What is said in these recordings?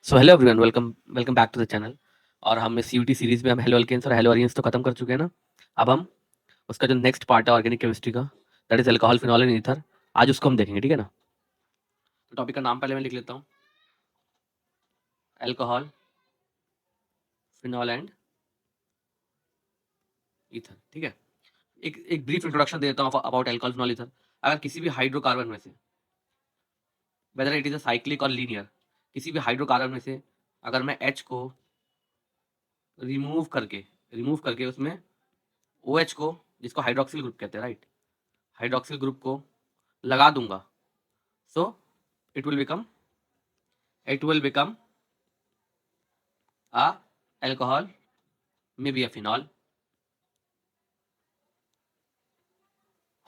So hello everyone, welcome welcome back to the channel. और हम इस यूटी सीरीज में हम हेलो अल्केन्स और हेलो अरियंस तो खत्म कर चुके हैं ना। अब हम उसका जो नेक्स्ट पार्ट है ऑर्गेनिक केमिस्ट्री का, that is alcohol, phenol and ether, आज उसको हम देखेंगे, ठीक है ना। तो टॉपिक का नाम पहले मैं लिख लेता हूँ, अल्कोहल, फिनॉल एंड ईथर, ठीक है। एक एक ब्रीफ इंट्रोडक्शन दे देता हूँ अबाउट अल्कोहल, फिनॉल, ईथर। अगर किसी भी हाइड्रोकार्बन में से, whether it is a cyclic और लीनियर, किसी भी हाइड्रोकार्बन में से अगर मैं H को रिमूव करके उसमें OH को, जिसको हाइड्रोक्सिल ग्रुप कहते हैं, राइट, हाइड्रोक्सिल ग्रुप को लगा दूंगा, so it will become a alcohol, maybe a phenol,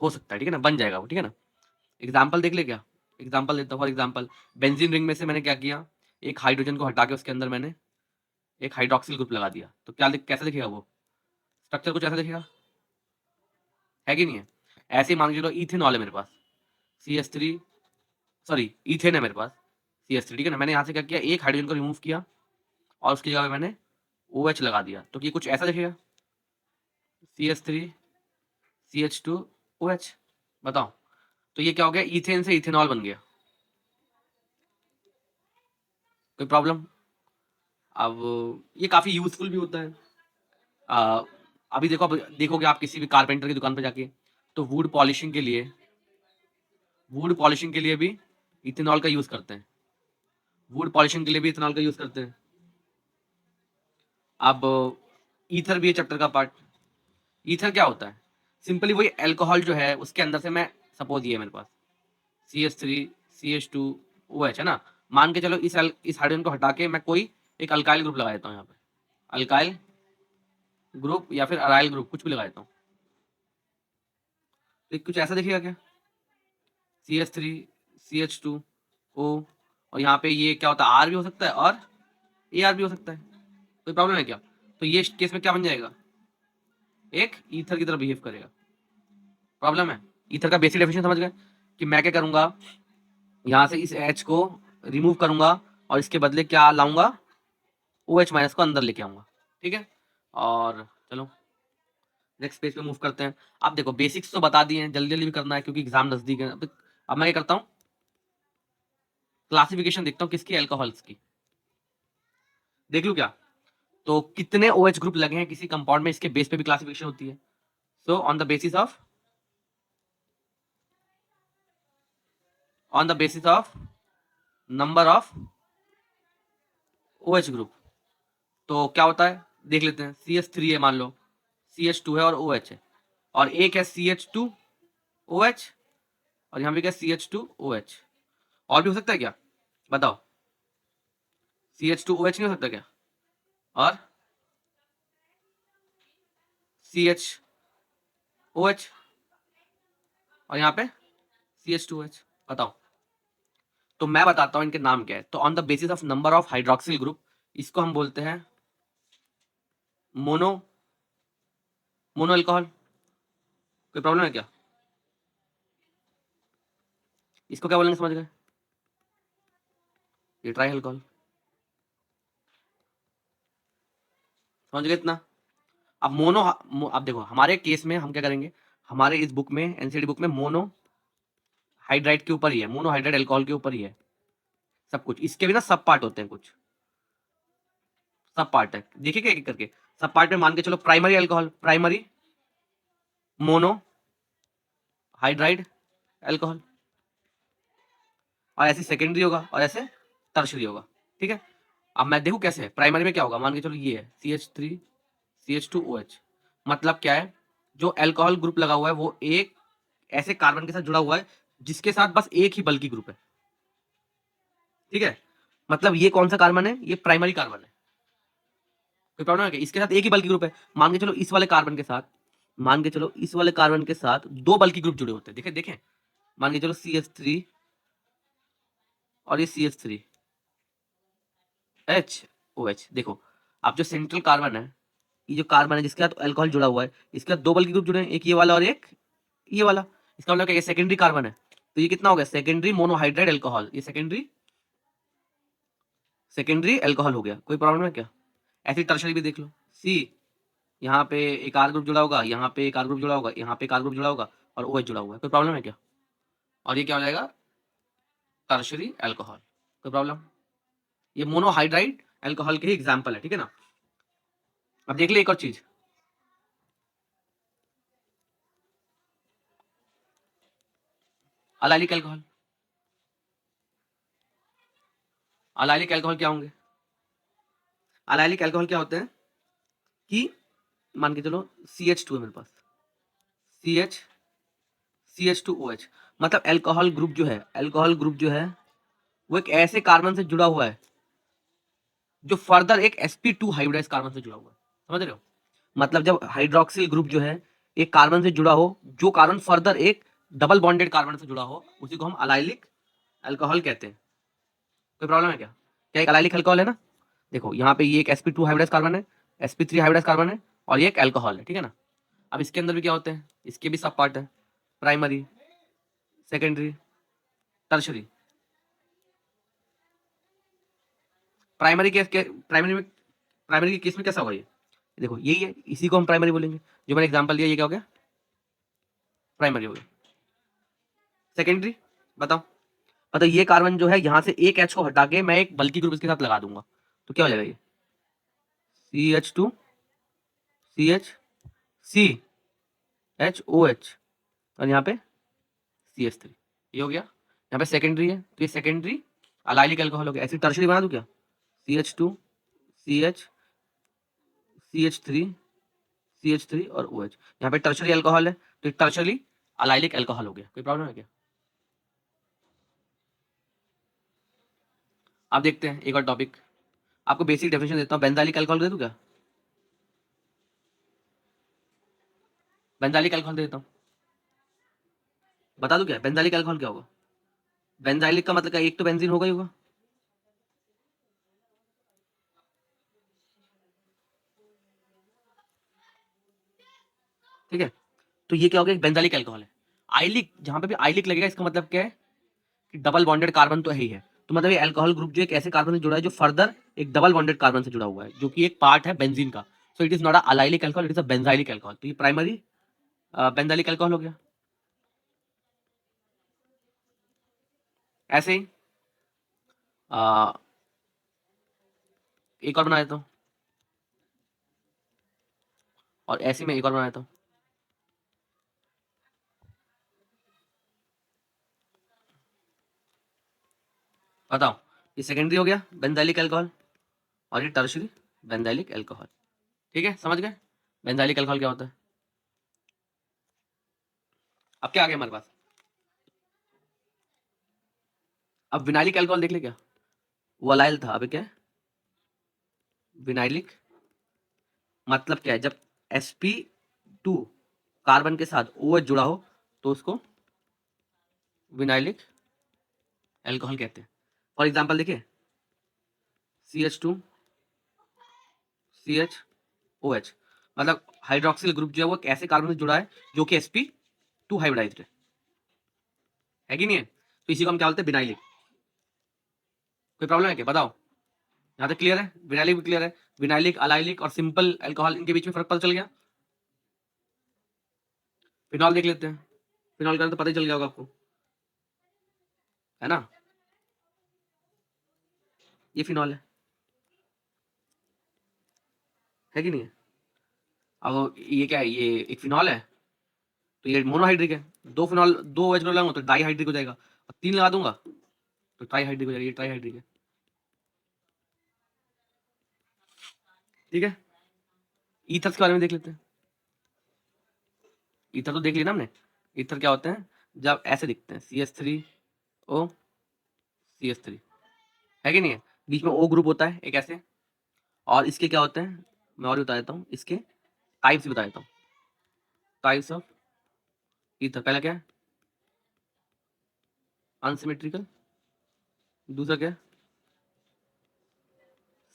हो सकता है, ठीक है ना, बन जाएगा वो, ठीक है ना। एग्जाम्पल देख ले क्या, एग्जाम्पल देता हूँ। फॉर एग्जाम्पल बेंजीन रिंग में से मैंने क्या किया, एक हाइड्रोजन को हटा के उसके अंदर मैंने एक हाइड्रोक्सिल ग्रुप लगा दिया, तो कैसे दिखेगा वो स्ट्रक्चर, कुछ ऐसा दिखेगा, है कि नहीं है। ऐसे ही मान के चलो इथेनॉल है मेरे पास, CH3, सॉरी इथेन है मेरे पास, CH3, ठीक है ना। मैंने यहाँ से क्या किया, एक हाइड्रोजन को रिमूव किया और उसकी जगह पे मैंने OH लगा दिया, तो ये कुछ ऐसा दिखेगा, CH3 CH2 OH, बताओ। तो ये क्या हो गया, इथेन से इथेनॉल बन गया, कोई प्रॉब्लम। अब ये काफी यूजफुल भी होता है। आ, अभी देखो, अब देखोगे आप किसी भी कारपेंटर की दुकान पे जाके, तो वुड पॉलिशिंग के लिए भी इथेनॉल का यूज करते हैं, वुड पॉलिशिंग के लिए भी इथेनॉल का यूज करते हैं। अब ईथर भी है चैप्टर का पार्ट। ईथर क्या होता है, सिंपली वही अल्कोहल जो है उसके अंदर से, मैं सपोज ये मेरे पास CH3 CH2 OH है ना, मान के चलो इस हाइड्रोजन को हटा के मैं कोई एक अल्काइल ग्रुप लगा देता हूँ यहाँ पे, अल्काइल ग्रुप या फिर अराइल ग्रुप, कुछ भी लगा देता हूँ, तो कुछ ऐसा दिखेगा क्या, CH3 CH2 O, और यहाँ पे ये क्या होता है, R भी हो सकता है और AR भी हो सकता है, कोई प्रॉब्लम है क्या। तो ये केस में क्या बन जाएगा, एक ईथर की तरह बिहेव करेगा, प्रॉब्लम है। ईथर का बेसिक डेफिनेशन समझ गए, कि मैं क्या करूंगा, यहाँ से इस H को रिमूव करूंगा और इसके बदले क्या लाऊंगा, OH माइनस को अंदर लेके आऊंगा, ठीक है। और चलो नेक्स्ट पेज पे मूव करते हैं। अब देखो बेसिक्स तो बता दिए हैं, जल्दी जल्दी भी करना है क्योंकि एग्जाम नजदीक है। अब मैं क्या करता हूँ, क्लासिफिकेशन देखता हूँ किसकी, अल्कोहल्स की, देख लू क्या। तो कितने OH ग्रुप लगे हैं किसी कंपाउंड में, इसके बेस पे भी क्लासिफिकेशन होती है। So on the basis of number of OH group, तो क्या होता है देख लेते हैं। CH3 है मान लो, CH2 है और OH है, और एक है CH2OH, और यहाँ पे क्या CH2OH, और भी हो सकता है क्या, बताओ। CH2OH नहीं हो सकता क्या, और CHOH, और यहाँ पे CH2OH, बताओ। तो मैं बताता हूँ इनके नाम क्या है। तो on the basis of number of hydroxyl group, इसको हम बोलते हैं मोनो मोनो अल्कोहल, कोई प्रॉब्लम है क्या, इसको क्या बोलेंगे, समझ गए, ये ट्राई अल्कोहल, समझ गए इतना। अब अब देखो हमारे केस में हम क्या करेंगे, हमारे इस बुक में, एनसीडी बुक में मोनो हाइड्राइड के ऊपर ही है, मोनो हाइड्राइड अल्कोहल के ऊपर ही है सब कुछ। इसके भी ना सब पार्ट होते हैं, कुछ सब पार्ट है, देखिए क्या एक करके। सब पार्ट में मान के चलो, primary alcohol, primary mono hydride alcohol, और ऐसे सेकेंडरी होगा और ऐसे टर्शरी होगा, ठीक है। अब मैं देखूं कैसे, प्राइमरी में क्या होगा, मान के चलो ये है CH3 CH2OH, मतलब क्या है, जो अल्कोहल ग्रुप लगा हुआ है वो एक ऐसे कार्बन के साथ जुड़ा हुआ है जिसके साथ बस एक ही बल्कि ग्रुप है, ठीक है। मतलब ये कौन सा कार्बन है, ये प्राइमरी कार्बन है, कोई प्रॉब्लम है क्या, इसके साथ एक ही बल्कि ग्रुप है। मान के चलो इस वाले कार्बन के साथ, मान के चलो इस वाले कार्बन के साथ दो बल्कि ग्रुप जुड़े होते हैं, देखें देखें, मान के चलो CH3 और ये CH3HOH, देखो। अब जो सेंट्रल कार्बन है, ये जो कार्बन है जिसके साथ अल्कोहल जुड़ा हुआ है, इसके साथ दो बल्कि ग्रुप जुड़े हैं, एक ये वाला और एक ये वाला, इसका मतलब क्या, ये सेकेंडरी कार्बन है। तो ये कितना हो गया, सेकेंडरी मोनोहाइड्राइड अल्कोहल, ये सेकेंडरी सेकेंडरी एल्कोहल हो गया, कोई प्रॉब्लम है क्या? ऐसे टर्शरी भी देख लो, सी यहाँ पे एक आर ग्रुप जुड़ा होगा, यहाँ पे एक आर ग्रुप जुड़ा होगा, यहाँ पे एक आर ग्रुप जुड़ा होगा और OH जुड़ा हुआ है, कोई प्रॉब्लम है क्या? और ये क्या हो जाएगा? टर्शरी एल्कोहल, कोई प्रॉब्लम? ये मोनोहाइड्राइड एल्कोहल के ही एग्जाम्पल है, ठीक है ना? अब देख ले एक और चीज, अलाइलिक एल्कोहल। अलाइलिक एल्कोहल क्या होंगे? अलाइलिक एल्कोहल क्या होते हैं कि मान के चलो CH2 है मेरे पास, CH CH2OH, मतलब एल्कोहल ग्रुप जो है, एल्कोहल ग्रुप जो है वो एक ऐसे कार्बन से जुड़ा हुआ है जो फर्दर एक sp2 हाइब्रिडाइज कार्बन से जुड़ा हुआ है, समझ रहे हो? मतलब जब हाइड्रोक्सिल ग्रुप जो है एक कार्बन से जुड़ा हो, जो कार्बन फर्दर एक डबल बॉन्डेड कार्बन से जुड़ा हो, उसी को हम अलाइलिक अल्कोहल कहते हैं। कोई प्रॉब्लम है क्या? क्या एक अलाइलिक अल्कोहल है ना? देखो यहाँ पे ये एक sp2 हाइब्रिडाइज कार्बन है, sp3 हाइब्रिडाइज कार्बन है और ये एक अल्कोहल है, ठीक है ना? अब इसके अंदर भी क्या होते हैं, इसके भी सब पार्ट है, primary, secondary, tertiary. Primary case के प्राइमरी के केस में कैसा होगा ये? देखो यही है, इसी को हम प्राइमरी बोलेंगे, जो मैंने एग्जांपल दिया ये क्या हो गया? प्राइमरी हो गया। सेकेंडरी बताओ, मतलब ये कार्बन जो है यहाँ से एक H को हटा के मैं एक बल्कि ग्रुप इसके साथ लगा दूंगा, तो क्या हो जाएगा? ये CH2 CH CHOH और यहाँ पे CH3, ये हो गया। यहाँ पे सेकेंडरी है तो ये सेकेंडरी अलाइलिक अल्कोहल हो गया। ऐसी टर्शरी बना दूं क्या? CH2 CH CH3 CH3 और OH, यहाँ पे टर्शरी अल्कोहल है तो टर्शरी अलाइलिक अल्कोहल हो गया। कोई प्रॉब्लम है क्या? अब देखते हैं एक और टॉपिक, आपको बेसिक डेफिनेशन देता हूँ। बेंजाइलिक अल्कोहल दे दूं क्या? बेंजाइलिक अल्कोहल दे देता हूँ, बता दूं क्या बेंजाइलिक अल्कोहल क्या होगा? बेंजाइलिक का मतलब क्या, एक तो बेंजीन होगा ही होगा। ठीक है, तो ये क्या हो गया? एक बेंजाइलिक अल्कोहल है। आइलिक, जहां पे भी आइलिक लगेगा इसका मतलब क्या है कि डबल बॉन्डेड कार्बन तो है ही है, तो मतलब ये अल्कोहल ग्रुप जो एक ऐसे कार्बन से जुड़ा है जो फर्दर एक डबल बॉन्डेड कार्बन से जुड़ा हुआ है, जो कि एक पार्ट है बेंजीन का। So it is not a allylic alcohol, it is a benzylic alcohol. तो ये प्राइमरी बेंजाइलिक अल्कोहल हो गया। ऐसे ही अ, एक और बना देता हूँ, और ऐसे में एक और बना देता हूँ। बताओ, ये सेकेंडरी हो गया बेंजाइलिक अल्कोहल और ये टर्शरी बेंजाइलिक अल्कोहल। ठीक है, समझ गए बेंजाइलिक अल्कोहल क्या होता है? अब क्या आ गया हमारे पास? अब विनाइलिक अल्कोहल देख ले क्या? वो अलाइल था, अभी क्या है? विनाइलिक। मतलब क्या है, जब sp2 कार्बन के साथ OH जुड़ा हो तो उसको विनाइलिक अल्कोहल कहते हैं। फॉर एग्जांपल देखिए, CH2 CHOH, मतलब हाइड्रोक्सिल ग्रुप जो है वो एक ऐसे कार्बन से जुड़ा है जो कि sp2 हाइब्रिडाइज्ड है कि नहीं है? तो इसी को हम क्या बोलते हैं? विनाइलिक। कोई प्रॉब्लम है क्या, बताओ? यहाँ तक क्लियर है? विनाइलिक भी क्लियर है। विनाइलिक, अलाइलिक और सिंपल अल्कोहल, इनके बीच में फर्क पता चल गया। फिनॉल देख लेते हैं, फिनॉल का तो पता ही चल गया होगा आपको, है ना? ये फिनॉल है कि नहीं है? अब ये क्या है? ये एक फिनॉल है तो ये मोनोहाइड्रिक है। दो फिनॉल, दो OH लगाऊंगा तो डाईहाइड्रिक हो जाएगा, और तीन लगा दूंगा तो ट्राईहाइड्रिक हो जाएगा। ये ट्राईहाइड्रिक है, ठीक है। ईथर्स के बारे में देख लेते हैं। ईथर तो देख लिया ना हमने। ईथर क्या होते हैं? जब ऐसे दिखते हैं, CH3O CH3, है कि नहीं है? बीच में O ग्रुप होता है एक ऐसे, और इसके क्या होते हैं मैं और भी बता देता हूँ, इसके टाइप्स भी बता देता हूँ। टाइप्स ऑफ ईथर, पहला क्या है? अनसिमेट्रिकल, दूसरा क्या है?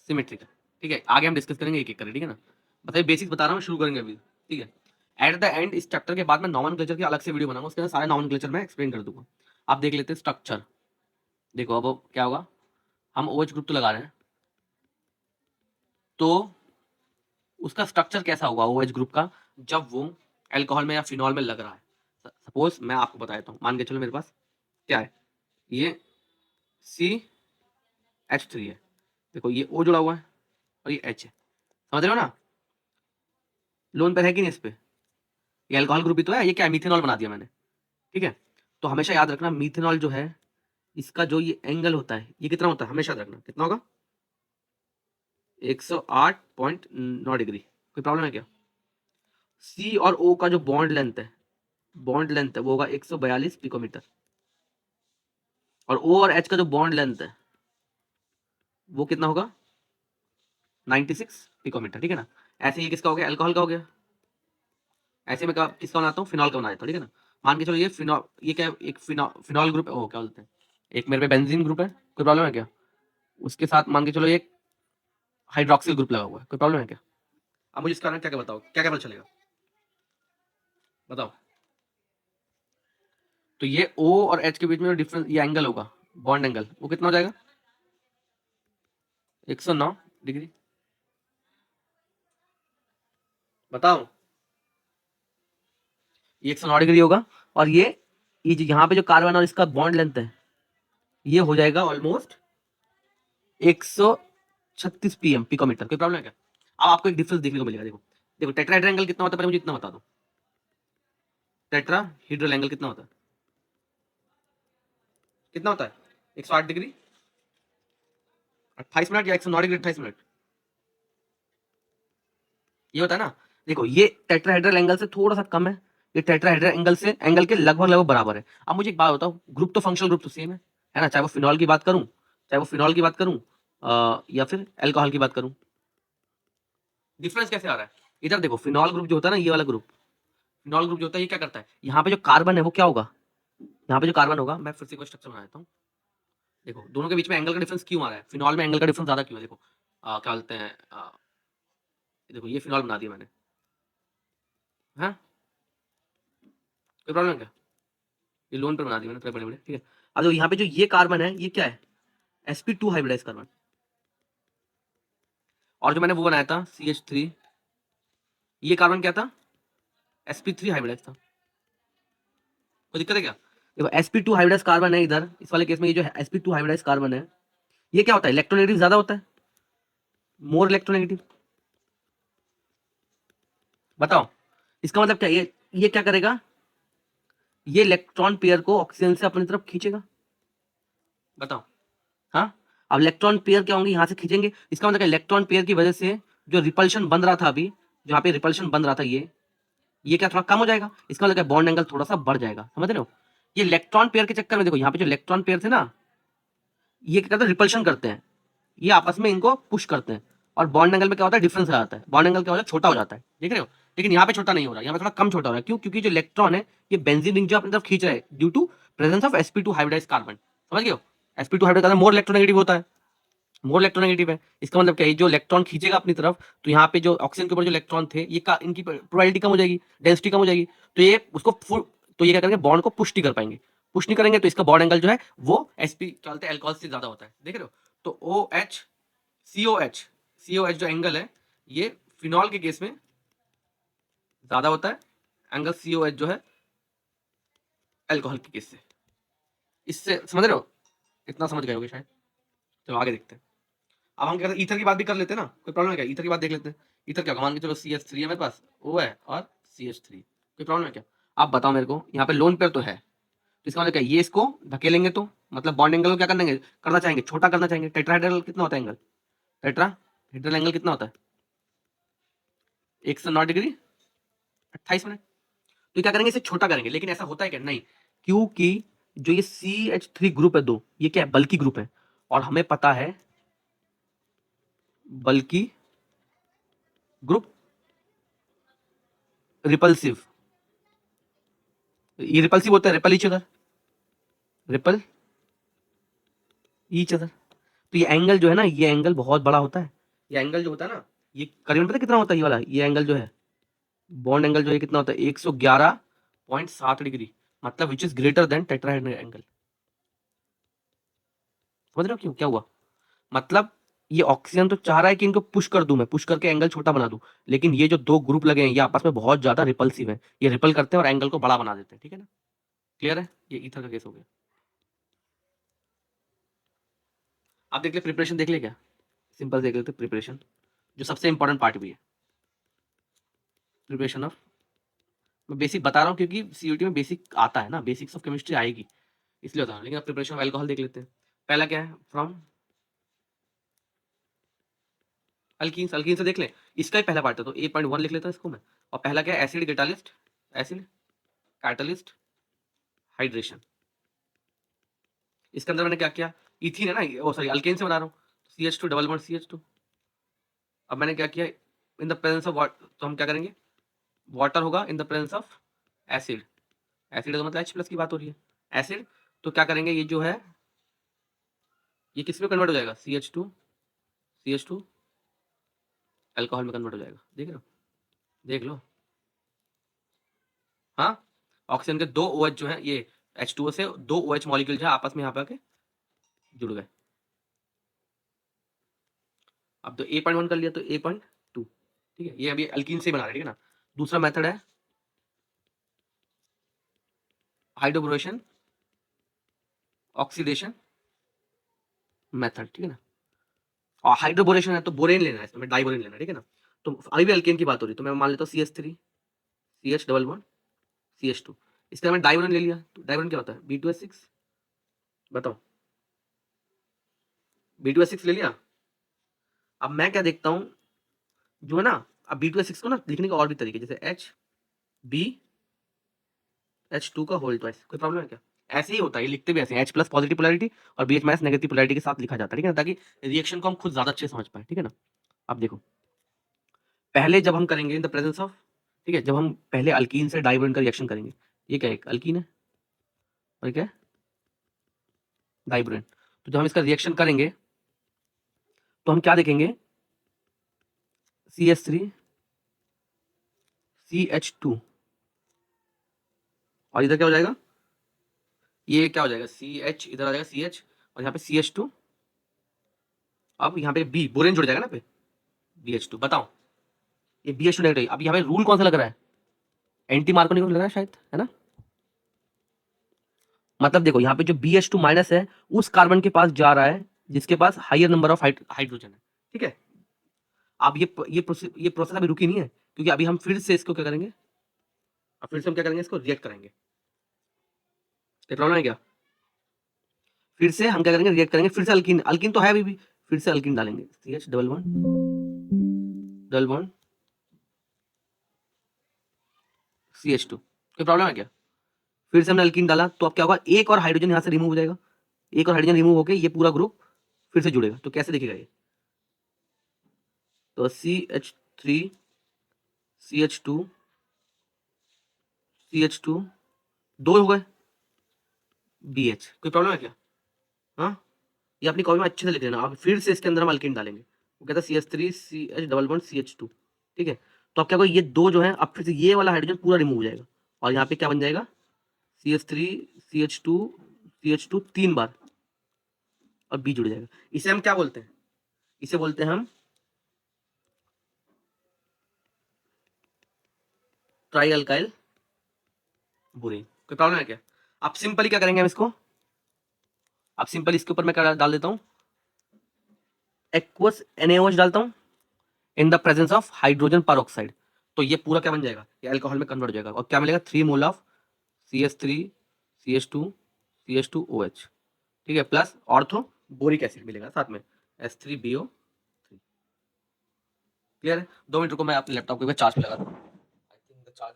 सिमेट्रिकल। ठीक है, आगे हम डिस्कस करेंगे एक एक करके, ठीक है ना? बताइए, बेसिक्स बता रहा हूँ, शुरू करेंगे अभी, ठीक है। एट द एंड इस चैप्टर के बाद मैं नॉमेनक्लेचर की अलग से वीडियो बनाऊंगा, उसके अंदर सारे नॉमेनक्लेचर मैं एक्सप्लेन कर दूंगा। आप देख लेते हैं स्ट्रक्चर। देखो अब क्या होगा, हम OH ग्रुप तो लगा रहे हैं, तो उसका स्ट्रक्चर कैसा होगा OH ग्रुप का जब वो अल्कोहल में या फिनॉल में लग रहा है। सपोज मैं आपको बता देता हूँ, मान के चलो मेरे पास क्या है, ये CH3 है, देखो ये O जुड़ा हुआ है और ये H है, समझ रहे हो ना, लोन पर है कि नहीं इस पे, ये अल्कोहल ग्रुप ही तो है, ये क्या है, मिथेनॉल बना दिया मैंने, ठीक है। तो हमेशा याद रखना मिथेनॉल जो है इसका जो ये एंगल होता है ये कितना होता है, हमेशा याद रखना कितना होगा, 108.9 डिग्री। कोई प्रॉब्लम है क्या? C और O का जो बॉन्ड लेंथ है, बॉन्ड लेंथ है वो होगा 142 पिकोमीटर, और O और H का जो बॉन्ड लेंथ है वो कितना होगा, 96 पिकोमीटर, ठीक है ना। ऐसे ये किसका हो गया, अल्कोहल का हो गया। ऐसे में किसका बनाता हूँ, फिनॉल का बना देता हूँ, ठीक है ना। मान के चलो ये फिनॉल, ये क्या है, एक फिनॉल ग्रुप है, ओ क्या बोलते हैं, एक मेरे पे बेंजीन ग्रुप है, कोई प्रॉब्लम है क्या? उसके साथ मान के चलो एक हाइड्रोक्सिल ग्रुप लगा हुआ है, कोई प्रॉब्लम है क्या? अब मुझे इसका कारण क्या क्या बताओ, क्या क्या पता चलेगा बताओ। तो ये O और H के बीच में जो डिफरेंस, ये एंगल होगा, बॉन्ड एंगल, वो कितना हो जाएगा, 109 डिग्री। बताओ, ये 109 डिग्री होगा, और ये जो यहाँ पे जो कार्बन और इसका बॉन्ड लेंथ है ये हो जाएगा ऑलमोस्ट 136 pm पिकोमीटर। कोई प्रॉब्लम है क्या? अब आपको एक डिफरेंस देखने को मिलेगा, देखो देखो टेट्राहेड्रल एंगल कितना होता है, पहले मुझे इतना बता दो, टेट्राहेड्रल एंगल कितना होता है, कितना होता है, 108 डिग्री 28 मिनट या 109 डिग्री 28 मिनट, ये होता है ना। देखो ये टेट्राहेड्रल एंगल से थोड़ा सा कम है, ये टेट्राहेड्रल एंगल से एंगल के लगभग लगभग बराबर है। अब मुझे एक बात बताओ, ग्रुप तो फंक्शनल ग्रुप तो सेम है ना, चाहे वो फिनॉल की बात करूं, चाहे वो फिनॉल की बात करूं या फिर अल्कोहल की बात करूं, डिफरेंस कैसे आ रहा है? इधर देखो फिनॉल ग्रुप जो होता है ना, ये वाला ग्रुप, फिनॉल ग्रुप जो होता है ये क्या करता है, यहाँ पे जो कार्बन है वो क्या होगा, यहाँ पे जो कार्बन होगा, मैं फिर से कोई स्ट्रक्चर बना देता हूँ। देखो दोनों के बीच में एंगल का डिफरेंस क्यों आ रहा है, फिनॉल में एंगल का डिफरेंस ज्यादा क्यों है, देखो क्या बोलते हैं, देखो ये फिनॉल बना दिया मैंने, हाँ कोई प्रॉब्लम है क्या, ये लोन पर बना दिया मैंने, बड़े बड़े, ठीक है। अब देखो यहाँ पे जो ये कार्बन है ये क्या है, sp2 हाइब्रिडाइज कार्बन, और जो मैंने वो बनाया था CH3, ये कार्बन क्या था, sp3 हाइब्रिडाइज था। कोई दिक्कत है क्या? देखो sp2 हाइब्रिडाइज कार्बन है इधर, इस वाले केस में ये जो sp2 हाइब्रिडाइज कार्बन है ये क्या होता है, इलेक्ट्रोनेगेटिव ज्यादा होता है, मोर इलेक्ट्रोनेगेटिव। बताओ इसका मतलब क्या, ये क्या करेगा, ये इलेक्ट्रॉन पेयर को ऑक्सीजन से अपनी तरफ खींचेगा। बताओ, हाँ अब इलेक्ट्रॉन पेयर क्या होंगे, यहाँ से खींचेंगे, इसका मतलब इलेक्ट्रॉन पेयर की वजह से जो रिपल्शन बन रहा था अभी, जहाँ पे रिपल्शन बन रहा था ये क्या थोड़ा कम हो जाएगा, इसका मतलब बॉन्ड एंगल थोड़ा सा बढ़ जाएगा, समझ रहे हो। ये इलेक्ट्रॉन पेयर के चक्कर में देखो यहाँ पे जो इलेक्ट्रॉन पेयर थे ना, ये क्या करते हैं, रिपल्शन करते हैं, ये आपस में इनको पुश करते हैं, और बॉन्ड एंगल में क्या होता है, डिफरेंस आ जाता है, बॉन्ड एंगल क्या होता है, छोटा हो जाता है, देख रहे हो। लेकिन यहाँ पे छोटा नहीं हो रहा, यहाँ पे थोड़ा कम छोटा हो रहा है, क्यों, क्योंकि जो इलेक्ट्रॉन है ये बेंजीन रिंग जो अपनी तरफ खींच रहा है due to presence of sp2 hybridised carbon, समझ गए हो। sp2 hybridised carbon more electronegative होता है, मोर इलेक्ट्रोनेगेटिव है, इसका मतलब क्या है, जो इलेक्ट्रॉन खींचेगा अपनी तरफ, तो यहाँ पे जो ऑक्सीजन के ऊपर जो इलेक्ट्रॉन थे ये इनकी प्रोबेबिलिटी कम हो जाएगी, डेंसिटी कम हो जाएगी, तो ये उसको तो ये क्या करेंगे, बॉन्ड को पुश नहीं कर पाएंगे, पुश नहीं करेंगे तो इसका बॉन्ड एंगल जो है वो sp चलते अल्कोहल से ज्यादा होता है, देख रहे हो। तो OH COH जो एंगल है ये फिनॉल के केस में ज्यादा होता है, एंगल COH जो है अल्कोहल के केस से, इससे समझ रहे हो, इतना समझ गए होगे शायद। चलो आगे देखते हैं। अब हम क्या करते हैं, ईथर की बात भी कर लेते हैं ना, कोई प्रॉब्लम है क्या, ईथर की बात देख लेते हैं। ईथर क्या होगा, मान के चलो CH3 है मेरे पास, O है और CH3, कोई प्रॉब्लम है क्या? आप बताओ मेरे को, यहाँ पे लोन पेयर तो है, तो इसका मतलब क्या, ये इसको धकेलेंगे तो मतलब बॉन्ड एंगल को क्या करना करना चाहेंगे, छोटा करना चाहेंगे। टेट्राहेड्रल कितना होता है एंगल, टेट्राहेड्रल एंगल कितना होता है, 109 डिग्री 28 मिनट, तो ये क्या करेंगे, इसे छोटा करेंगे, लेकिन ऐसा होता है क्या, नहीं, क्योंकि जो ये CH3 ग्रुप है दो, ये क्या है, बल्कि ग्रुप है, और हमें पता है बल्कि ग्रुप रिपल्सिव, ये रिपल्सिव होता है, रिपल ईच अदर, तो ये एंगल जो है ना, ये एंगल बहुत बड़ा होता है, ये एंगल जो होता है ना, ये करीबन पता है कितना होता है, ये वाला ये एंगल जो है, बॉन्ड एंगल जो है कितना होता है, 111.7 डिग्री, मतलब which is greater than tetrahedral angle. समझ रहे हो क्यों, क्या हुआ, मतलब ये ऑक्सीजन तो चाह रहा है कि इनको पुश कर दूं, मैं पुश करके एंगल छोटा बना दूं, लेकिन ये जो दो ग्रुप लगे हैं ये आपस में बहुत ज्यादा रिपल्सिव है, ये रिपल करते हैं और एंगल को बड़ा बना देते हैं, ठीक है ना। क्लियर है, ये ईथर का केस हो गया। आप देख ले प्रिपरेशन, देख ले क्या, सिंपल देख लेते प्रिपरेशन, जो सबसे इंपॉर्टेंट पार्ट भी है प्रिपरेशन ऑफ, मैं बेसिक बता रहा हूँ क्योंकि सीयूटी में बेसिक आता है ना, बेसिक्स ऑफ केमिस्ट्री आएगी इसलिए बता रहा हूँ। लेकिन अब प्रिपरेशन ऑफ एल्कोहल देख लेते हैं। पहला क्या है, फ्रॉम अल्कीन्स, अल्कीन से देख ले, इसका ही पहला पार्ट है तो A.1 लिख लेता हूँ इसको मैं। और पहला क्या है, acid catalyst, acid catalyst hydration. इसके अंदर मैंने क्या किया, इथीन है ना, ओ सॉरी अल्केन से बना रहा हूँ, CH2 डबल बॉन्ड CH2। अब मैंने क्या किया, इन द प्रेजेंस ऑफ वाटर, तो हम क्या करेंगे, वाटर होगा इन the presence of acid, acid का मतलब H+ की बात हो रही है, एसिड, तो क्या करेंगे, ये जो है ये किस में कन्वर्ट हो जाएगा, CH2 अल्कोहल में कन्वर्ट हो जाएगा, देख रहे हो, देख लो। हाँ, ऑक्सीजन के दो OH जो है, ये H2O से दो OH मॉलिक्यूल जो है आपस में यहाँ पे आके जुड़ गए। अब तो A.1 कर लिया तो A.2, ठीक है, ये अभी अल्कीन से बना रहे हैं, ठीक है ना। दूसरा मेथड है हाइड्रोबोरेशन ऑक्सीडेशन मेथड, ठीक है ना। और हाइड्रोबोरेशन है तो बोरेन लेना है इसमें, डाइबोरेन लेना है, ठीक है ना। तो अभी भी अल्केन की बात हो रही है तो मैं मान लेता हूँ CH3 CH double bond CH2, इसका मैंने डाइबोरेन ले लिया, तो डाइबोरेन क्या होता है, B2H6, बताओ, B2H6 ले लिया। अब मैं क्या देखता हूँ, जो है ना, अब B2H6 को ना लिखने का और भी तरीके, जैसे HBH2 का होल ट्वाइस, कोई प्रॉब्लम है क्या, ऐसे ही होता है, ये लिखते भी ऐसे हैं, H+ पॉजिटिव पोलैरिटी और BH- नेगेटिव पोलैरिटी के साथ लिखा जाता है, ठीक है ना, ताकि रिएक्शन को हम खुद ज्यादा अच्छे से समझ पाए, ठीक है ना। अब देखो, पहले जब हम करेंगे इन द प्रेजेंस ऑफ, ठीक है, जब हम पहले अल्कीन से डाइबोरेन का रिएक्शन करेंगे, ये क्या है, एक अल्कीन है और क्या है डाइबोरेन, तो जब हम इसका रिएक्शन करेंगे तो हम क्या देखेंगे, CH3 CH2 और इधर क्या हो जाएगा, ये क्या हो जाएगा, CH इधर आ जाएगा CH और यहाँ पे CH2, अब यहाँ पे B बोरेन जुड़ जाएगा ना पे BH2, बताओ ये BH2 नेगेटिव, अब यहाँ पे रूल कौन सा लग रहा है, एंटी मार्कोनी को लग रहा है शायद, है ना। मतलब देखो यहाँ पे जो BH2 माइनस है उस कार्बन के पास जा रहा है जिसके पास हायर नंबर ऑफ हाइड्रोजन है, ठीक है। अब ये प्रोसेस अभी रुकी नहीं है क्योंकि अभी हम फिर से इसको क्या करेंगे, अब फिर से हम क्या करेंगे, इसको रिएक्ट करेंगे, प्रॉब्लम है क्या, फिर से हम क्या करेंगे, रिएक्ट करेंगे, फिर से अल्कीन, अल्कीन तो है अभी भी, फिर से अल्कीन डालेंगे, CH डबल बॉन्ड CH2, कोई प्रॉब्लम है क्या, फिर से हमने अल्कीन डाला तो अब क्या होगा, एक और हाइड्रोजन यहाँ से रिमूव हो जाएगा, एक और हाइड्रोजन रिमूव होकर ये पूरा ग्रुप फिर से जुड़ेगा, तो कैसे दिखेगा ये, तो CH3 CH2 CH2 दो हो गए BH, कोई प्रॉब्लम है क्या, हाँ, ये अपनी कॉपी में अच्छे से लिख लेना। अब फिर से इसके अंदर हम अल्कीन डालेंगे, वो कहता है CH3 CH double bond CH2, ठीक है। तो अब क्या होगा, ये दो जो है अब फिर से ये वाला हाइड्रोजन पूरा रिमूव हो जाएगा और यहाँ पे क्या बन जाएगा, CH3 CH2 CH2 तीन बार और B जुड़ जाएगा। इसे हम क्या बोलते हैं, इसे बोलते हैं हम ट्राई अल्काइल बोरेन, कोई प्रॉब्लम है क्या। अब सिंपली क्या करेंगे हम इसको, अब सिंपल इसके ऊपर मैं क्या डाल देता हूँ, एक्वस NaOH डालता हूँ इन the presence of hydrogen peroxide, तो ये पूरा क्या बन जाएगा, ये अल्कोहल में कन्वर्ट हो जाएगा और क्या मिलेगा, 3 mole of CH3 CH2 CH2OH, ठीक है, प्लस ऑर्थो बोरिक एसिड मिलेगा साथ में H3BO3। क्लियर है, 2 मिनट रुको, मैं अपने लैपटॉप को चार्ज पे लगा दूं, I think the charge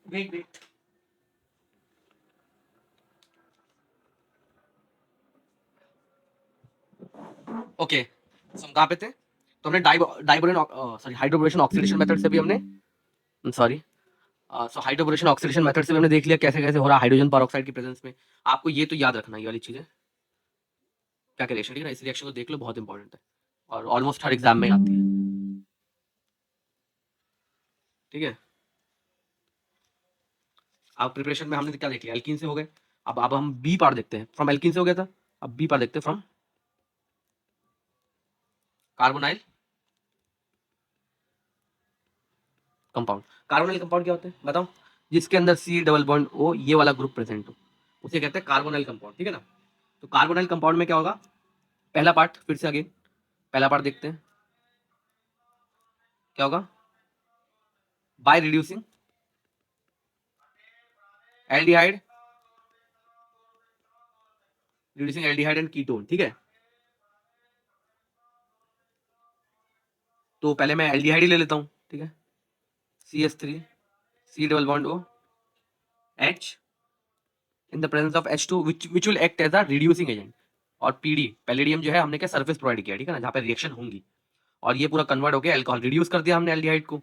will be, wait okay, so हम कहाँ पे थे, तो हमने diborane sorry hydroboration oxidation method से भी हमने, sorry so hydroboration oxidation method से भी हमने देख लिया कैसे कैसे हो रहा है हाइड्रोजन परऑक्साइड की प्रेजेंस में। आपको ये तो याद रखना, ये वाली चीजें क्या क्या रिएक्शन, ठीक है ना, इस रिएक्शन को देख लो, बहुत इंपॉर्टेंट है। और ऑलमोस्ट हर एग्जाम में आती है। ठीक है, अब प्रिपरेशन में हमने क्या देख लिया, एल्कीन से हो गए। अब हम बी पार्ट देखते हैं, फ्रॉम एल्कीन से हो गया था, अब बी पार्ट देखते हैं from carbonyl compound. Carbonyl compound क्या होते हैं बताओ, जिसके अंदर सी डबल बॉन्ड ओ ये वाला ग्रुप प्रेजेंट हो, उसे कहते हैं कार्बोनाइल कंपाउंड। ठीक है ना, तो कार्बोनाइल कंपाउंड में क्या होगा, पहला पार्ट फिर से अगेन पहला पार्ट देखते हैं क्या होगा, by reducing aldehyde, reducing aldehyde and ketone. ठीक है, तो पहले मैं एल्डिहाइड ही ले लेता हूँ। ठीक है, CH3 C double bond O H in the presence of H2 which will act as a reducing agent। और PD पैलेडियम जो है हमने क्या सरफेस प्रोवाइड किया, ठीक है ना, जहाँ पे रिएक्शन होंगी, और ये पूरा कन्वर्ट हो गया अल्कोहल, रिड्यूस कर दिया हमने एल्डिहाइड को,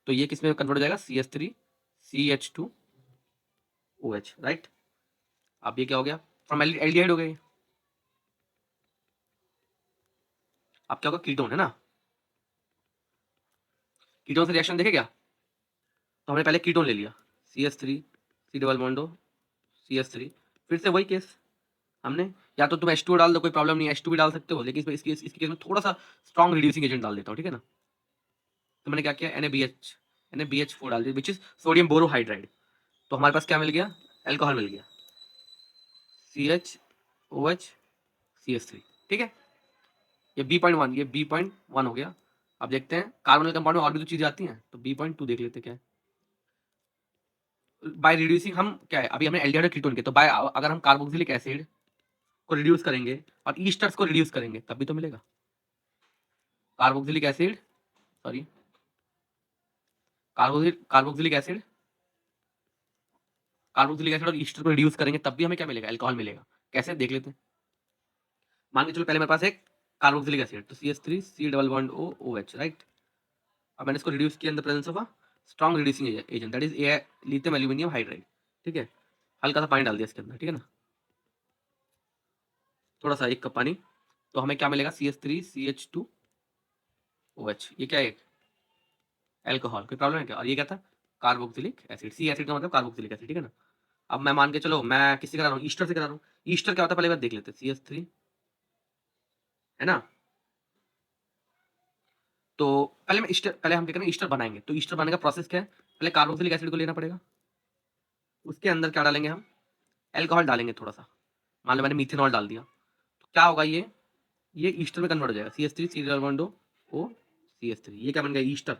तो ये किस में कन्वर्ट हो जाएगा, CH3 CH2 OH, राइट। अब ये क्या हो गया, फ्रॉम एल्डिहाइड हो गया ये। अब क्या होगा, कीटोन है ना, कीटोन से रिएक्शन देखे क्या, तो हमने पहले कीटोन ले लिया, CH3 C double bond O CH3, फिर से वही केस हमने, या तो तुम H2 डाल दो कोई प्रॉब्लम नहीं है, H2 भी डाल सकते हो, लेकिन इसके केस में थोड़ा सा स्ट्रॉन्ग रिड्यूसिंग एजेंट डाल देता हूँ। ठीक है ना, तो मैंने क्या किया, NaBH4 डाल दिया विच इज सोडियम बोरोहाइड्राइड, तो हमारे पास क्या मिल गया, एल्कोहल मिल गया, CHOH CH3। ठीक है, ये B.1, ये B.1 हो गया। अब देखते हैं कार्बोनिल कंपाउंड में और भी तो चीजें आती हैं, तो B.2 देख लेते हैं क्या है। बाय रिड्यूसिंग हम क्या है, अभी हमने एल्डिहाइड कीटोन के, तो बाय अगर हम कार्बोक्सिलिक एसिड को रिड्यूस करेंगे और ईस्टर्स को रिड्यूस करेंगे तब भी तो मिलेगा, carboxylic acid, sorry carboxylic acid, carboxylic acid और ईस्टर को रिड्यूस करेंगे तब भी हमें क्या मिलेगा, अल्कोहल मिलेगा। कैसे देख लेते हैं, मान के चलो पहले मेरे पास एक कार्बोक्सिलिक एसिड, तो CH3 C double bond O OH, right. अब मैंने इसको रिड्यूस किया इन the presence of a strong reducing agent that is lithium aluminium hydride. ठीक है, हल्का सा पानी डाल दिया इसके अंदर, ठीक है ना, थोड़ा सा 1 कप पानी, तो हमें क्या मिलेगा, CH3 CH2 OH, ये क्या है, एल्कोहल, कोई प्रॉब्लम है क्या, और ये क्या था, कार्बोक्सिलिक एसिड, सी एसिड का मतलब कार्बोक्सिलिक एसिड। ठीक है ना, अब मैं मान के चलो मैं किससे करा रहा हूँ, ईस्टर से करा रहा हूँ, ईस्टर क्या होता है पहले बार देख लेते हैं, CH3 है ना, तो पहले हम क्या करेंगे, ईस्टर बनाएंगे, तो ईस्टर बनाने का प्रोसेस क्या है, पहले कार्बोक्सिलिक एसिड को लेना पड़ेगा, उसके अंदर क्या डालेंगे हम, एल्कोहल डालेंगे थोड़ा सा, मान लो मैंने मीथेनॉल डाल दिया, तो क्या होगा, ये ईस्टर में कन्वर्ट हो जाएगा, CH3 C double bond O CH3, ये क्या बन गया, ईस्टर।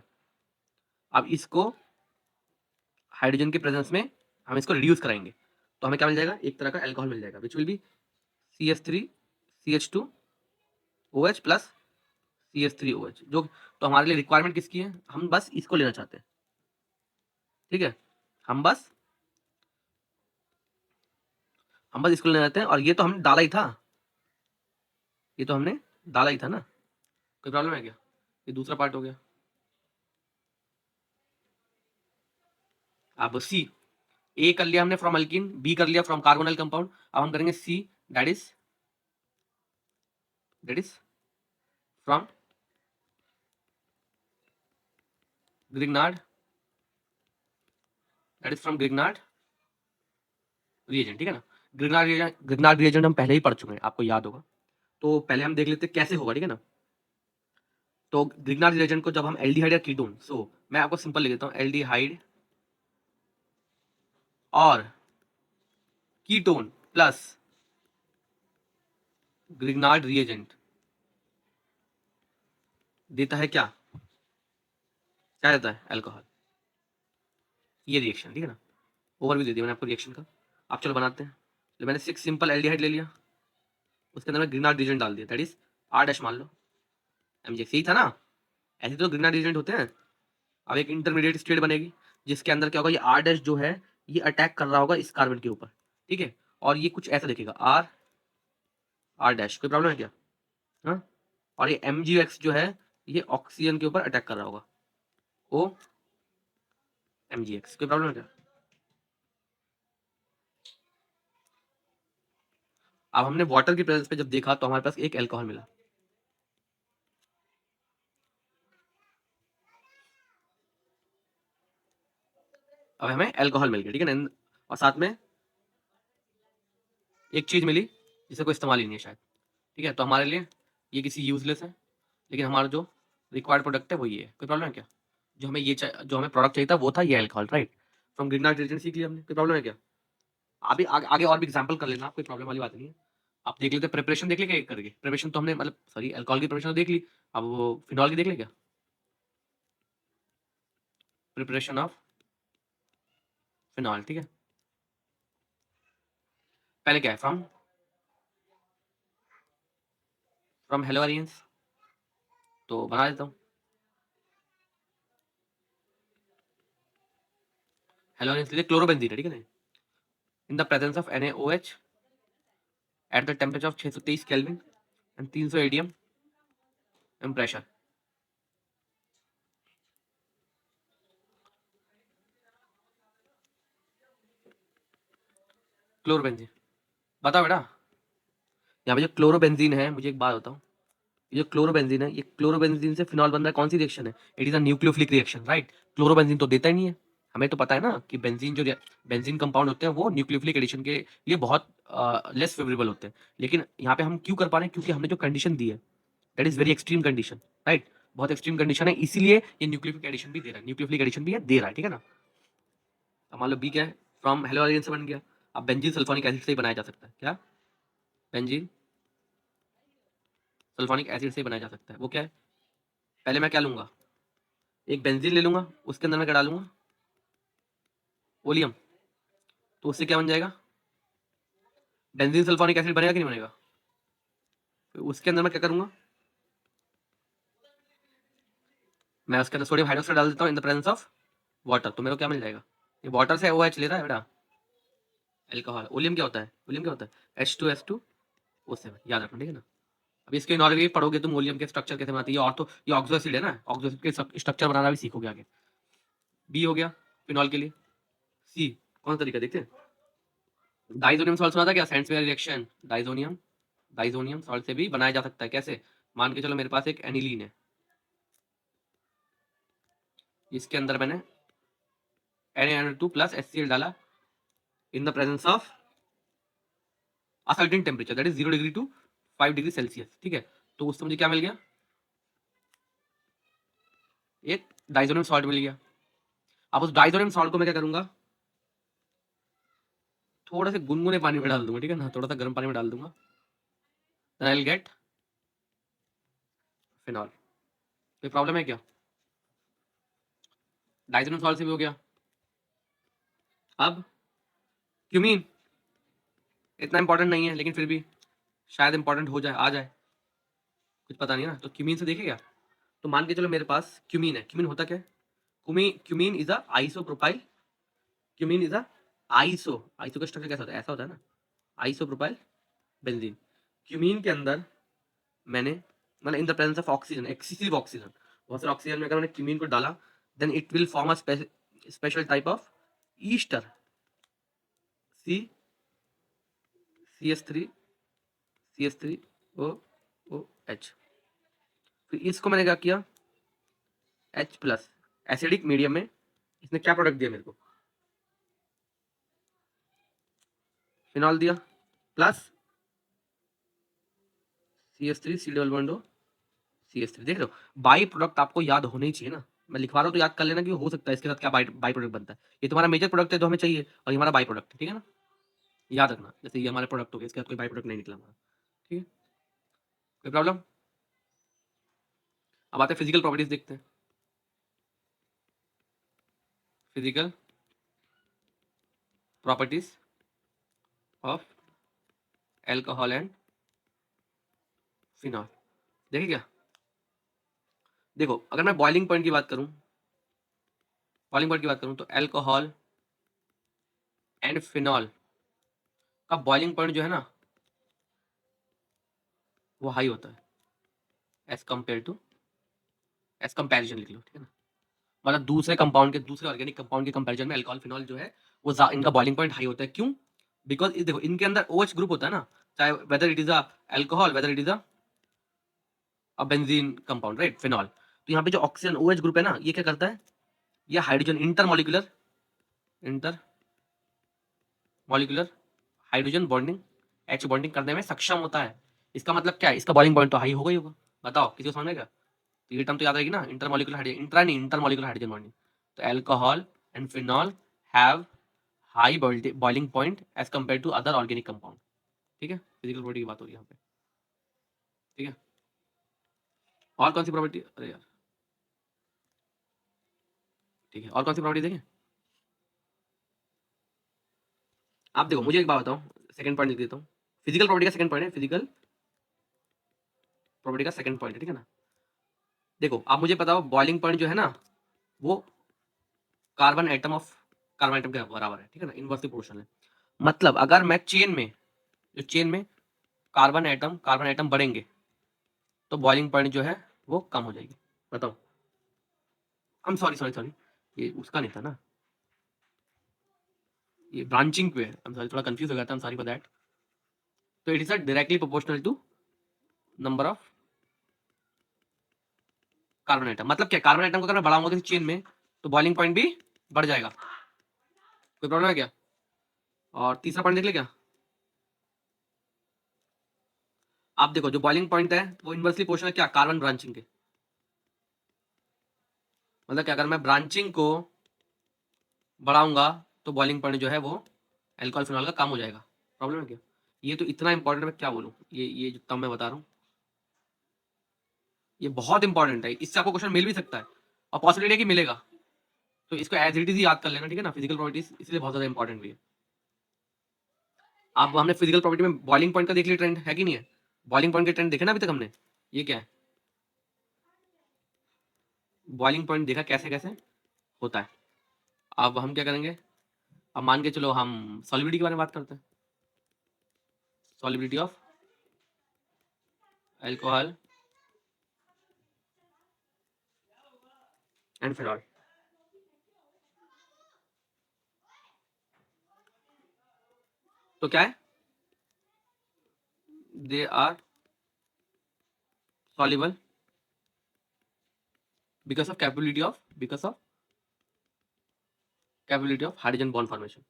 अब इसको हाइड्रोजन के प्रेजेंस में हम इसको रिड्यूस कराएंगे, तो हमें क्या मिल जाएगा, एक तरह का एल्कोहल मिल जाएगा which will be CH3 CH2 OH plus CH3 OH, जो तो हमारे लिए रिक्वायरमेंट किसकी है, हम बस इसको लेना चाहते हैं। ठीक है, हम बस हम बस इसको लेना चाहते हैं, और ये तो हमने डाला ही था, ये तो हमने डाला ही था ना, कोई प्रॉब्लम है क्या, ये दूसरा पार्ट हो गया। अब सी, ए कर लिया हमने फ्रॉम अल्किन, बी कर लिया फ्रॉम कार्बोनाइल कंपाउंड, अब हम करेंगे C, that is from Grignard, that is from Grignard reagent. ठीक है ना, ग्रिग्नार्ड रिएजेंट हम पहले ही पढ़ चुके हैं, आपको याद होगा, तो पहले हम देख लेते हैं कैसे होगा। ठीक है ना, तो ग्रिग्नार्ड रिएजेंट को जब हम एल्डिहाइड या कीटोन, सो मैं आपको सिंपल लिख देता हूँ, एल्डिहाइड और कीटोन प्लस ग्रिग्नार्ड रिएजेंट देता है क्या, क्या देता है, अल्कोहल, ये रिएक्शन। ठीक है ना, ओवरव्यू दे दिया मैंने आपको रिएक्शन का। आप चलो बनाते हैं, तो मैंने 6 सिंपल एल्डिहाइड ले लिया, उसके अंदर मैं ग्रिग्नार्ड रिएजेंट डाल दिया, दैट इज R डैश मान लो, MgX यही था ना, ऐसे तो ग्रिग्नार्ड रिएजेंट होते हैं। अब एक इंटरमीडिएट स्टेट बनेगी, जिसके अंदर क्या होगा, ये R डैश जो है ये अटैक कर रहा होगा इस कार्बन के ऊपर। ठीक है, और ये कुछ ऐसा दिखेगा, R डैश, कोई प्रॉब्लम है क्या, हाँ, और ये MgX जो है ये ऑक्सीजन के ऊपर अटैक कर रहा होगा, O MgX, कोई प्रॉब्लम है क्या। अब हमने वाटर की प्रेजेंस पे जब देखा तो हमारे पास एक अल्कोहल मिला, अब हमें अल्कोहल मिल गया, ठीक है ना, और साथ में एक चीज़ मिली जिसका कोई इस्तेमाल ही नहीं है शायद, ठीक है, तो हमारे लिए ये किसी यूजलेस है, लेकिन हमारा जो रिक्वायर्ड प्रोडक्ट है वो ये है। कोई प्रॉब्लम है क्या? जो हमें प्रोडक्ट चाहिए था वो था ये alcohol, right? From Grignard reagent सीख लिया हमने, कोई प्रॉब्लम है क्या? अभी आगे आगे और भी एग्जांपल कर लेना, कोई प्रॉब्लम वाली बात नहीं है। आप देख लेते, प्रिपरेशन देख लेंगे एक करके, प्रिपरेशन तो हमने मतलब सॉरी अल्कोहल की प्रिपरेशन तो देख ली, अब वो फिनॉल की देख ले क्या? प्रिपरेशन ऑफ फिनॉल, ठीक है। पहले क्या है, फ्रॉम फ्रॉम हेलोरियंस, तो बना देता हूँ। हेलोरियंस लिए क्लोरोबेंजीन है, ठीक है ना, इन the presence of NaOH at the temperature of 623 kelvin and 300 ADM and pressure. Chlorobenzene, बताओ बेटा, यहाँ पे जो क्लोरोबेंजीन है, मुझे एक बात बताओ, ये जो क्लोरोबेंजीन है, ये क्लोरोबेंजीन से फिनॉल बन रहा है, कौन सी रिएक्शन है? It is a nucleophilic reaction, right? Chlorobenzene तो देता ही नहीं है, हमें तो पता है ना कि बेंजीन कंपाउंड होते हैं वो न्यूक्लियोफिलिक एडिशन के लिए बहुत लेस फेवरेबल होते हैं, लेकिन यहाँ पे हम क्यों कर पा रहे हैं? क्योंकि हमने जो कंडीशन दी है that is very extreme condition, right? बहुत एक्सट्रीम कंडीशन है, इसीलिए ये न्यूक्लियोफिलिक एडिशन भी दे रहा है, न्यूक्लियोफिलिक एडिशन भी दे रहा है, ठीक है ना। अब मान लो बी क्या है, फ्रॉम हेलोजन से बन गया, अब बेंजीन सल्फोनिक एसिड से ही बनाया जा सकता है, क्या? बेंजीन सल्फोनिक एसिड से ही बनाया जा सकता है, वो क्या है? पहले मैं क्या लूंगा, एक बेंजीन ले लूंगा, उसके अंदर मैं क्या डालूंगा, ओलियम, तो उससे क्या बन जाएगा, बेंजीन सल्फोनिक एसिड बनेगा कि नहीं बनेगा? फिर उसके अंदर मैं क्या करूंगा, मैं उसके अंदर सोडियम हाइड्रोक्साइड डाल देता हूँ इन द प्रेजेंस ऑफ वाटर, तो मेरे को क्या मिल जाएगा, ये वाटर से OH ले रहा है बेटा, अल्कोहल। ओलियम क्या होता है, ओलियम क्या होता है, H2S2O7, याद रखना, ठीक है ना। अब इसके नॉर्वे पढ़ोगे तुम, ओलियम के स्ट्रक्चर कैसे बनाती है, और तो ये ऑक्सो एसिड है ना, ऑक्सो एसिड के स्ट्रक्चर बनाना भी सीखोगे आगे। बी हो गया फिनॉल के लिए। सी कौन सा तरीका देखते हैं, डाइजोनियम सॉल्ट सुना था क्या, सेंड्सवेयर रिएक्शन, डाइजोनियम डाइजोनियम सॉल्ट से भी बनाया जा सकता है, कैसे? मान के चलो मेरे पास एक एनिलीन है, इसके अंदर मैंने Na2 प्लस HCl डाला in the presence of a certain temperature that is 0 degree to 5 degree Celsius, ठीक है। तो उससे मुझे क्या मिल गया, एक डाइजोनियम सॉल्ट मिल गया। अब उस डाइजोनियम सॉल्ट को मैं क्या करूंगा, थोड़ा से गुनगुने पानी में डाल दूंगा, ठीक है ना, थोड़ा सा गर्म पानी में डाल दूंगा, then I will get phenol. कोई प्रॉब्लम है क्या? डाइजोनियम सॉल्ट से भी हो गया। अब क्यूमीन इतना इंपॉर्टेंट नहीं है, लेकिन फिर भी शायद इंपॉर्टेंट हो जाए, आ जाए, कुछ पता नहीं है ना, तो क्यूमीन से देखेगा। तो मान के चलो मेरे पास क्यूमीन है, क्यूमीन होता क्या है, cumene is a isopropyl, cumene is a iso का स्ट्रक्चर कैसा होता है, ऐसा होता है ना, आइसोप्रोपाइल बेंजीन। क्यूमीन के अंदर मैंने मतलब in the presence of oxygen, excessive oxygen, बहुत सारे ऑक्सीजन में अगर मैंने क्यूमीन को डाला, then it will form a special type of ester, सी CH3OH। फिर इसको मैंने क्या किया, H+ एसिडिक मीडियम में इसने क्या प्रोडक्ट दिया मेरे को, फिनॉल दिया, प्लस CH3 देख रहे हो, बाई प्रोडक्ट आपको याद होने ही चाहिए ना, मैं लिखवा रहा हूँ तो याद कर लेना कि हो सकता है इसके साथ क्या बाई प्रोडक्ट बनता है। ये तुम्हारा मेजर प्रोडक्ट है जो हमें चाहिए, और ये हमारा बाई प्रोडक्ट है, ठीक है ना, याद रखना, जैसे ये हमारे प्रोडक्ट हो गया, इसके साथ कोई बाई प्रोडक्ट नहीं निकला हमारा, ठीक है। कोई प्रॉब्लम? अब आते हैं फिजिकल प्रॉपर्टीज देखते हैं, physical properties of alcohol and phenol, देखिए क्या, देखो अगर मैं बॉइलिंग पॉइंट की बात करूं, तो एल्कोहल एंड फिनॉल का बॉइलिंग पॉइंट जो है ना वो हाई होता है as compare to, as comparison लिख लो, ठीक है ना, मतलब दूसरे ऑर्गेनिक कंपाउंड के कंपैरिजन में अल्कोहल फिनॉल जो है वो इनका बॉइलिंग पॉइंट हाई होता है, क्यों? बिकॉज देखो इनके अंदर OH ग्रुप होता है ना, चाहे whether it is a alcohol, whether it is a benzene compound, right, phenol. तो यहाँ पे जो ऑक्सीजन OH ग्रुप है ना, ये क्या करता है, ये hydrogen inter molecular hydrogen bonding, H bonding करने में सक्षम होता है। इसका मतलब क्या है? इसका बॉइलिंग पॉइंट तो हाई होगा ही होगा। बताओ किसी को समझ में क्या? तो ये टर्म तो याद रहेगी ना, इंटरमॉलिक्यूलर हाइड्रोजन, इंट्रा नहीं इंटरमॉलिक्यूलर हाइड्रोजन बॉन्डिंग। तो alcohol and phenol have high boiling point as compare to other organic compound. ठीक है, फिजिकल प्रॉपर्टी की बात हो रही है यहाँ पे। ठीक है, और कौन सी प्रॉपर्टी? अरे यार, ठीक है, और कौन सी प्रॉपर्टी देखें? आप देखो, मुझे एक बात बताओ, सेकंड पॉइंट लिख देता हूँ। फिजिकल प्रॉपर्टी का सेकंड पॉइंट है, फिजिकल प्रॉपर्टी का सेकंड पॉइंट है, ठीक है ना। देखो, आप मुझे बताओ, बॉइलिंग पॉइंट जो है ना, वो carbon atom of carbon atom के बराबर है, ठीक है ना, इनवर्सली प्रोपोर्शनल है। मतलब अगर मैं चेन में, जो चेन में कार्बन एटम बढ़ेंगे, तो बॉइलिंग पॉइंट जो है वो कम हो जाएगी। बताओ। हम सॉरी सॉरी सॉरी, ये उसका नहीं था ना, ये ब्रांचिंग पे है। हम सॉरी, थोड़ा कंफ्यूज हो गया था, हम सॉरी फॉर दैट। तो it is directly proportional to number of carbon atom. मतलब क्या, कार्बन एटम को अगर मैं बढ़ाऊंगा किसी चेन में, तो बॉइलिंग पॉइंट भी बढ़ जाएगा। कोई प्रॉब्लम है क्या? और तीसरा पॉइंट देख ले क्या? आप देखो, जो बॉइलिंग पॉइंट है वो इनवर्सली प्रोपोर्शनल क्या, कार्बन ब्रांचिंग के। मतलब क्या, अगर मैं ब्रांचिंग को बढ़ाऊंगा, तो बॉइलिंग पॉइंट जो है वो एल्कोहल फिनॉल का कम हो जाएगा। प्रॉब्लम है क्या? ये तो इतना इंपॉर्टेंट है, मैं क्या बोलूँ, ये जो तब मैं बता रहा हूँ, ये बहुत इंपॉर्टेंट है। इससे आपको क्वेश्चन मिल भी सकता है, और पॉसिबिलिटी है कि मिलेगा। तो इसको एज इट इज ही याद कर लेना, ठीक है ना। फिजिकल प्रॉपर्टीज इसलिए बहुत ज्यादा इंपॉर्टेंट भी है। अब हमने फिजिकल प्रॉपर्टी में बॉइलिंग पॉइंट का देख लिया, ट्रेंड है कि नहीं है? बॉइलिंग पॉइंट के ट्रेंड देखे ना अभी तक हमने। ये क्या है? बॉइलिंग पॉइंट देखा कैसे कैसे होता है। अब हम क्या करेंगे? अब मान के चलो हम सॉलिबिलिटी के बारे में बात करते हैं। Solubility of alcohol and phenol. तो क्या है? They are soluble because of capability of hydrogen bond formation.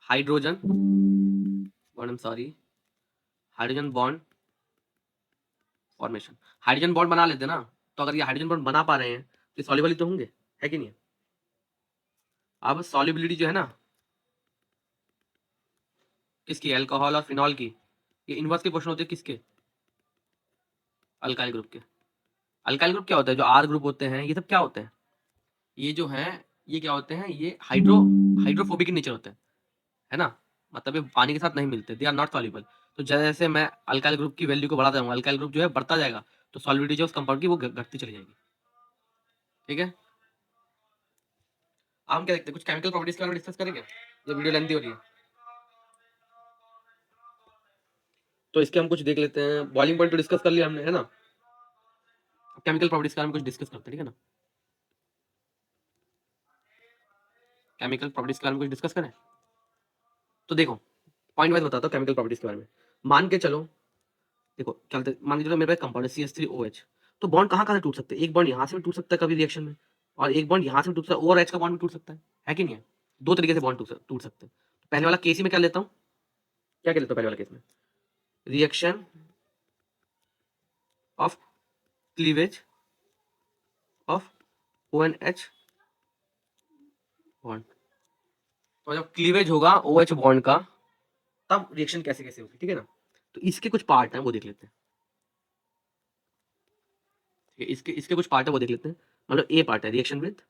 Hydrogen bond, I'm sorry, hydrogen bond formation. Hydrogen bond बना लेते ना, तो अगर ये हाइड्रोजन बॉन्ड बना पा रहे हैं, तो सॉल्युबल ही तो होंगे, है कि नहीं? अब सॉल्युबिलिटी जो है ना, किसकी? अल्कोहल और फिनॉल की। ये इनवर्स के क्वेश्चन होते हैं किसके? अल्काइल ग्रुप के। अल्काइल ग्रुप क्या होता है? जो आर ग्रुप होते हैं, ये सब क्या होते हैं? ये जो है, ये क्या होते हैं? ये हाइड्रोफोबिक नेचर होते हैं, है ना। मतलब ये पानी के साथ नहीं मिलते, दे आर नॉट सॉल्युबल। तो जैसे जैसे मैं अल्काइल ग्रुप की वैल्यू को बढ़ाता जाऊंगा, अल्काइल ग्रुप जो है बढ़ता जाएगा, तो सॉल्युबिलिटी जो उस कंपाउंड की वो घटती चली जाएगी। ठीक है, अब हम क्या देखते हैं, कुछ केमिकल प्रॉपर्टीज के बारे में डिस्कस करेंगे। ये वीडियो लेंथी हो रही है, तो इसके हम कुछ देख लेते हैं। बॉइलिंग पॉइंट तो डिस्कस कर लिया हमने, है ना। केमिकल प्रॉपर्टीज के बारे में कुछ डिस्कस करते हैं, ठीक है ना। केमिकल प्रॉपर्टीज के बारे में कुछ डिस्कस करें। तो देखो, पॉइंट वाइज बताता हूँ केमिकल प्रॉपर्टीज के बारे में। मान के चलो, देखो चलते, मान के चलो मेरे पास कंपाउंड है CH3OH। तो बॉन्ड कहाँ कहाँ से टूट सकते हैं? एक बॉन्ड यहाँ से भी टूट सकता है कभी रिएक्शन में, और एक बॉन्ड यहाँ से भी टूट सकता है, और एच का बॉन्ड भी टूट सकता है कि नहीं है? दो तरीके से बॉन्ड टूट सकते हैं। तो पहले वाला केस ही में क्या लेता हूँ, क्या लेता हूँ पहले वाला केस में? Reaction of cleavage of ONH bond. तो जब क्लीवेज होगा OH बॉन्ड का, तब रिएक्शन कैसे कैसे होगी, ठीक है ना। तो इसके कुछ पार्ट हैं, वो देख लेते हैं। ठीक है, इसके इसके कुछ पार्ट है, वो देख लेते हैं। मतलब ए पार्ट है रिएक्शन विद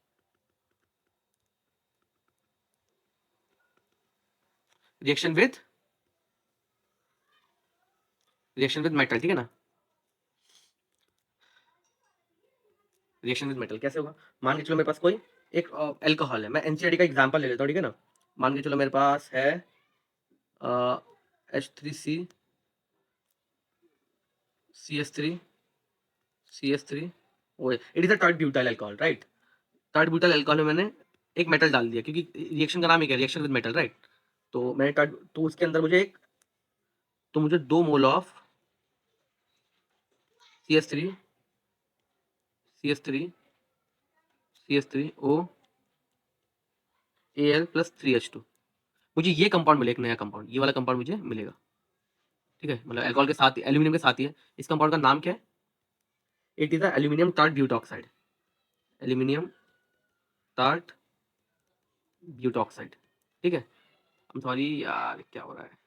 मेटल, ठीक है ना। रिएक्शन विद मेटल कैसे होगा? मान के चलो मेरे पास कोई एक अल्कोहल है, मैं एनसीआरटी का एग्जांपल ले लेता हूँ, ठीक है ना। मान के चलो मेरे पास है H3C, CH3 it is a third butyl alcohol, right. Third butyl alcohol में मैंने एक मेटल डाल दिया, क्योंकि रिएक्शन का नाम ही क्या है, रिएक्शन विद मेटल, राइट। तो मैंने तो उसके अंदर मुझे तो मुझे 2 mole of CH3 CH3 CH3O Al+3H2, मुझे ये कंपाउंड मिलेगा, एक नया कंपाउंड, ये वाला कंपाउंड मुझे मिलेगा, ठीक है, मतलब अल्कोहल के साथ, एल्यूमिनियम के साथ ही है। इस कंपाउंड का नाम क्या है? It is aluminium tart butoxide, aluminium tart butoxide, ठीक है। हम सॉरी यार, क्या हो रहा है,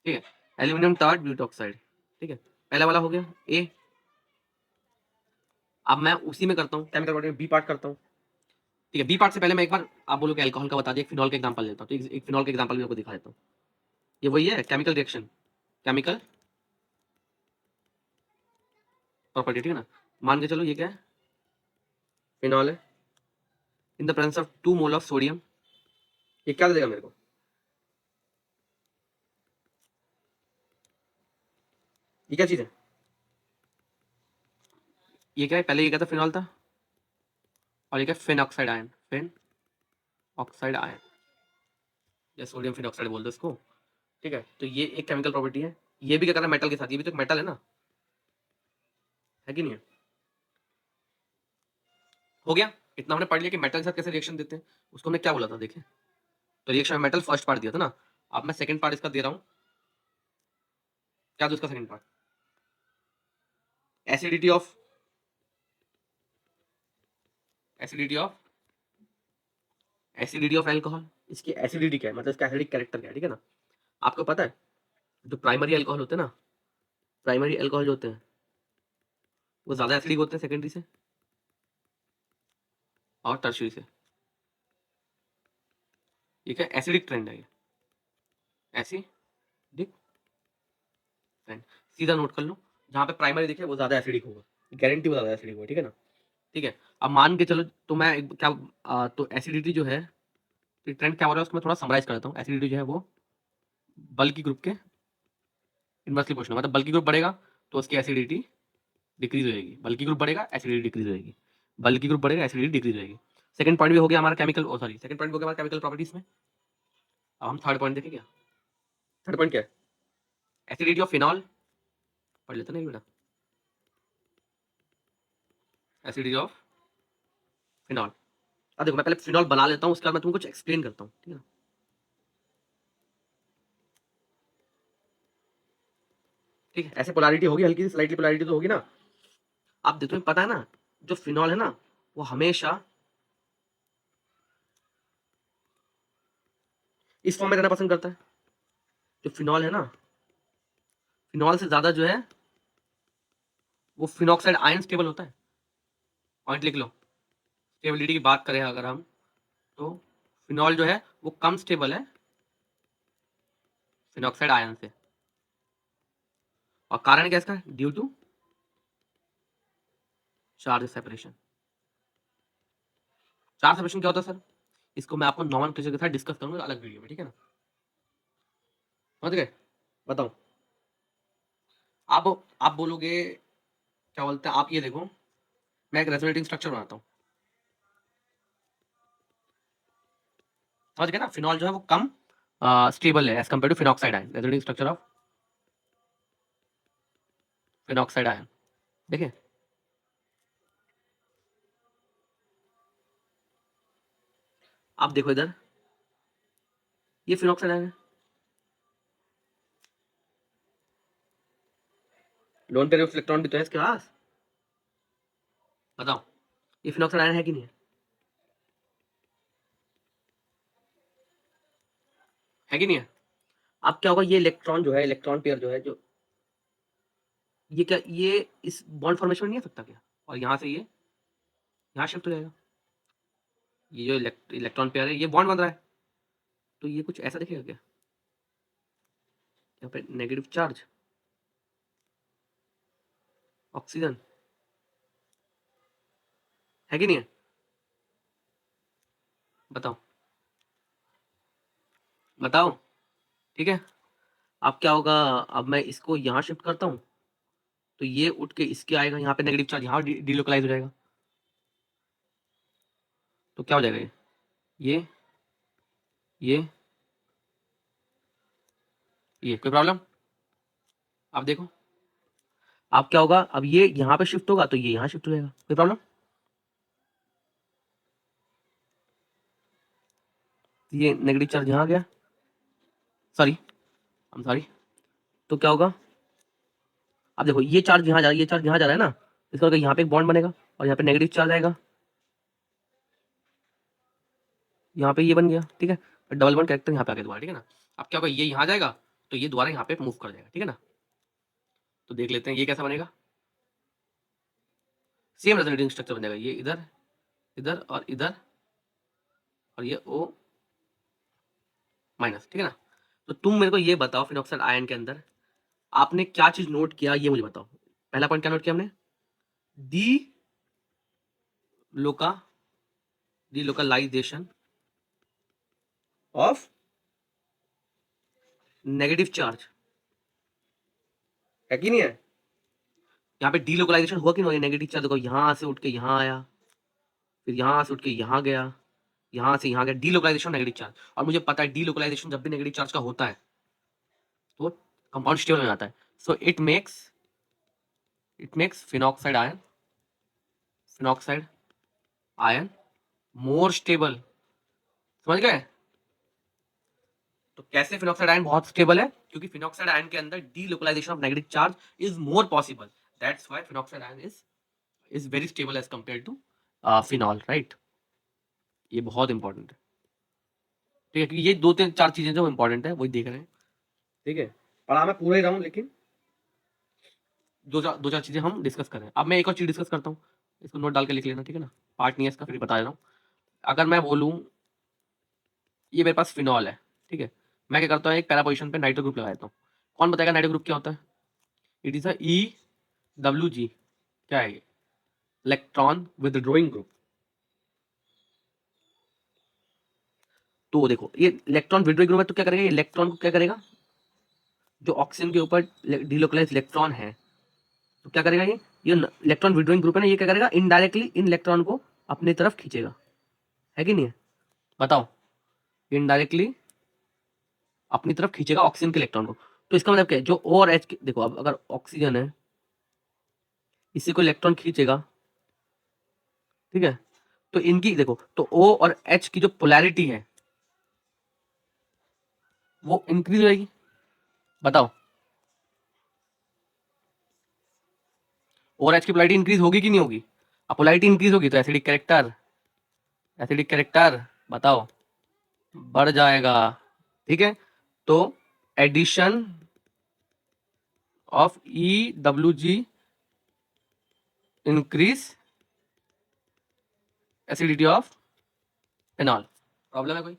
ठीक है, एल्यूमिनियम टार्ट ब्यूटॉक्साइड, ठीक है, पहला वाला हो गया ए। अब मैं उसी में करता हूँ केमिकल बॉडी में बी पार्ट करता हूँ, ठीक है। बी पार्ट से पहले मैं एक बार, आप बोलो कि अल्कोहल का बता दिया, एक फिनॉल का एग्जांपल लेता हूँ, तो एक फिनॉल का एग्जांपल भी आपको दिखा देता हूँ। ये वही है केमिकल रिएक्शन, केमिकल प्रॉपर्टी, ठीक है ना। मान के चलो ये क्या है, फिनॉल है, इन the presence of 2 mole of sodium, ये क्या देगा मेरे को, ये क्या चीज है, ये क्या है, पहले ये क्या था, फिनॉल था, और ये क्या, phenoxide ion, phenoxide ion, या सोडियम फिन ऑक्साइड बोल दो इसको, ठीक है। तो ये एक केमिकल प्रॉपर्टी है, ये भी क्या कर रहा है मेटल के साथ, ये भी तो एक मेटल है कि नहीं है? हो गया, इतना हमने पढ़ लिया कि मेटल के साथ कैसे रिएक्शन देते हैं। उसको हमने क्या बोला था देखें, तो रिएक्शन में मेटल फर्स्ट पार्ट दिया था ना, अब मैं सेकंड पार्ट इसका दे रहा हूँ, क्या दो इसका second part, acidity of, acidity of, acidity of alcohol. इसकी एसिडिटी क्या है, मतलब इसका एसिडिक कैरेक्टर क्या है, ठीक है ना। आपको पता है जो प्राइमरी अल्कोहल होते हैं ना, प्राइमरी अल्कोहल जो होते हैं वो ज्यादा एसिडिक होते हैं सेकेंडरी से और टर्शियरी से, ये क्या एसिडिक ट्रेंड है, ये एसिडिक ट्रेंड, सीधा नोट कर लो, जहाँ पे प्राइमरी दिखे वो ज्यादा एसिडिक होगा, गारंटी वो ज्यादा एसिडिक होगा, ठीक है ना। ठीक है, अब मान के चलो, तो मैं क्या, तो एसिडिटी जो है, ट्रेंड क्या हो रहा है उसको मैं थोड़ा समराइज कर देता हूँ। एसिडिटी जो है वो बल्कि ग्रुप के इनवर्सली प्रोपोर्शनल, मतलब बल्कि ग्रुप बढ़ेगा तो उसकी एसिडिटी डिक्रीज होगी, बल्कि ग्रुप बढ़ेगा एसिडिटी डिक्रीज होगी, बल्कि ग्रुप बढ़ेगा एसिडिटी डिक्रीज होगी। सेकंड पॉइंट भी हो गया हमारा केमिकल, सॉरी सेकंड पॉइंट हो गया हमारा केमिकल प्रॉपर्टीज में। अब हम थर्ड पॉइंट देखें क्या, थर्ड पॉइंट क्या है, एसिडिटी ऑफ फिनॉल, पढ़ लेते ना बेटा, एसिडिटी ऑफ फिनॉल। अब देखो मैं पहले फिनॉल बना लेता हूँ, उसके बाद मैं तुमको कुछ एक्सप्लेन करता हूँ, ठीक है ना। ठीक है, ऐसे पोलैरिटी होगी, हल्की सी स्लाइटली पोलैरिटी तो होगी ना। अब देखो तुम्हें पता है ना, जो फिनॉल है ना वो हमेशा इस फॉर्म में रहना पसंद करता है। जो फिनॉल है ना, फिनॉल से ज्यादा जो है वो फिनॉक्साइड आयन स्टेबल होता है, पॉइंट लिख लो। स्टेबिलिटी की बात करें अगर हम, तो फिनॉल जो है वो कम स्टेबल है फिनॉक्साइड आयन से, और कारण क्या इसका, due to charge separation. Charge separation क्या होता है सर, इसको मैं आपको नॉमेनक्लेचर के साथ डिस्कस करूंगा अलग वीडियो में, ठीक है ना। समझ गए, बताओ। आप बोलोगे क्या बोलते हैं, आप ये देखो, मैं एक रेजोनेटिंग स्ट्रक्चर बनाता हूँ, समझ गए ना। फिनॉल जो है वो कम स्टेबल है as compare to phenoxide ion, resonating structure of phenoxide ion, देखिए। आप देखो इधर, ये फिनॉक्साइड आयन है, लोन पेयर ऑफ इलेक्ट्रॉन भी तो है इसके पास, बताओ ये फिनॉक्साइड आयन है कि नहीं है कि नहीं है। अब क्या होगा, ये इलेक्ट्रॉन जो है, इलेक्ट्रॉन पेयर जो है, जो ये क्या, ये इस बॉन्ड फॉर्मेशन में नहीं आ सकता क्या, और यहाँ से ये यहाँ शिफ्ट हो जाएगा, ये जो इलेक्ट्रॉन पेयर है ये बॉन्ड बन रहा है, तो ये कुछ ऐसा दिखेगा क्या, यहाँ पे नेगेटिव चार्ज, ऑक्सीजन, है कि नहीं है, बताओ बताओ, ठीक है। अब क्या होगा, अब मैं इसको यहाँ शिफ्ट करता हूँ, तो ये उठ के इसके आएगा, यहाँ पे नेगेटिव चार्ज यहाँ डिलोकलाइज हो जाएगा, तो क्या हो जाएगा ये ये ये कोई प्रॉब्लम। अब देखो, अब क्या होगा, अब ये यहाँ पे शिफ्ट होगा तो ये यहाँ शिफ्ट हो जाएगा, कोई प्रॉब्लम। ये नेगेटिव चार्ज यहाँ गया, सॉरी आई एम सॉरी, तो क्या होगा, अब देखो ये चार्ज यहाँ जा रहा है, ये चार्ज यहाँ जा रहा है ना, इसका मतलब यहाँ पे एक बॉन्ड बनेगा और यहाँ पे नेगेटिव चार्ज आएगा, यहाँ पे ये बन गया, ठीक है, डबल बॉन्ड कैरेक्टर यहाँ पे आ गया दोबारा, ठीक है ना। अब क्या होगा, ये यहाँ जाएगा तो ये दोबारा यहाँ पे मूव कर जाएगा, ठीक है ना। तो देख लेते हैं ये कैसा बनेगा, सेम रेजोनेटिंग स्ट्रक्चर बन जाएगा, ये इधर इधर और इधर और ये O माइनस, ठीक है ना। तो तुम मेरे को ये बताओ फिनॉक्साइड आयन के अंदर आपने क्या चीज नोट किया, ये मुझे बताओ। पहला पॉइंट क्या नोट किया हमने, डी लोका डिलोकलाइजेशन ऑफ नेगेटिव चार्ज, है कि नहीं है। यहाँ पे डीलोकलाइजेशन हुआ कि नहीं, नेगेटिव चार्ज देखो यहाँ से उठ के यहाँ आया, फिर यहाँ से उठ के यहाँ गया, यहाँ से यहाँ गया, डीलोकलाइजेशन नेगेटिव चार्ज। और मुझे पता है डीलोकलाइजेशन जब भी नेगेटिव चार्ज का होता है तो कंपाउंड स्टेबल हो जाता है। So it makes phenoxide ion more stable, समझ गए। तो कैसे फिनॉक्साइड आयन बहुत स्टेबल है, क्योंकि फिनॉक्साइड आयन के अंदर delocalisation of negative charge is more possible, that's why phenoxide ion is very stable as compare to phenol, right. ये बहुत इंपॉर्टेंट है, ठीक है, क्योंकि ये दो तीन चार चीजें जो इंपॉर्टेंट है वही देख रहे हैं, ठीक है। पढ़ा मैं पूरा ही रहा हूँ, लेकिन दो चार चीजें हम डिस्कस करें। अब मैं एक और चीज डिस्कस करता हूँ, इसको नोट डाल के लिख लेना, ठीक है ना, पार्ट नहीं है इसका, फिर बता रहा हूँ। अगर मैं बोलूँ ये मेरे पास फिनॉल है, ठीक है, मैं क्या करता हूँ, एक पैरा पोजिशन पे नाइट्रो ग्रुप लगा देता हूँ। कौन बताएगा नाइट्रो ग्रुप क्या होता है, इट इज EWG, क्या है ये, इलेक्ट्रॉन विदड्रॉइंग ग्रुप। तो देखो ये इलेक्ट्रॉन विदड्रॉइंग ग्रुप है, तो क्या करेगा, इलेक्ट्रॉन को क्या करेगा, जो ऑक्सीजन के ऊपर डिलोकलाइज इलेक्ट्रॉन है, तो क्या करेगा, ये इलेक्ट्रॉन विदड्रॉइंग ग्रुप है ना, ये क्या करेगा, इनडायरेक्टली इन इलेक्ट्रॉन को अपनी तरफ खींचेगा, है कि नहीं है, बताओ, इनडायरेक्टली अपनी तरफ खींचेगा ऑक्सीजन के इलेक्ट्रॉन को। तो इसका मतलब क्या है, जो O और H देखो, अब अगर ऑक्सीजन है इसी को इलेक्ट्रॉन खींचेगा, ठीक है, तो इनकी देखो, तो O और H की जो पोलैरिटी है वो इंक्रीज हो जाएगी, बताओ, और H की पोलैरिटी इंक्रीज होगी कि नहीं होगी। अब पोलैरिटी इंक्रीज होगी तो एसिडिक कैरेक्टर बताओ बढ़ जाएगा, ठीक है। तो addition of EWG increase acidity of phenol, problem है कोई।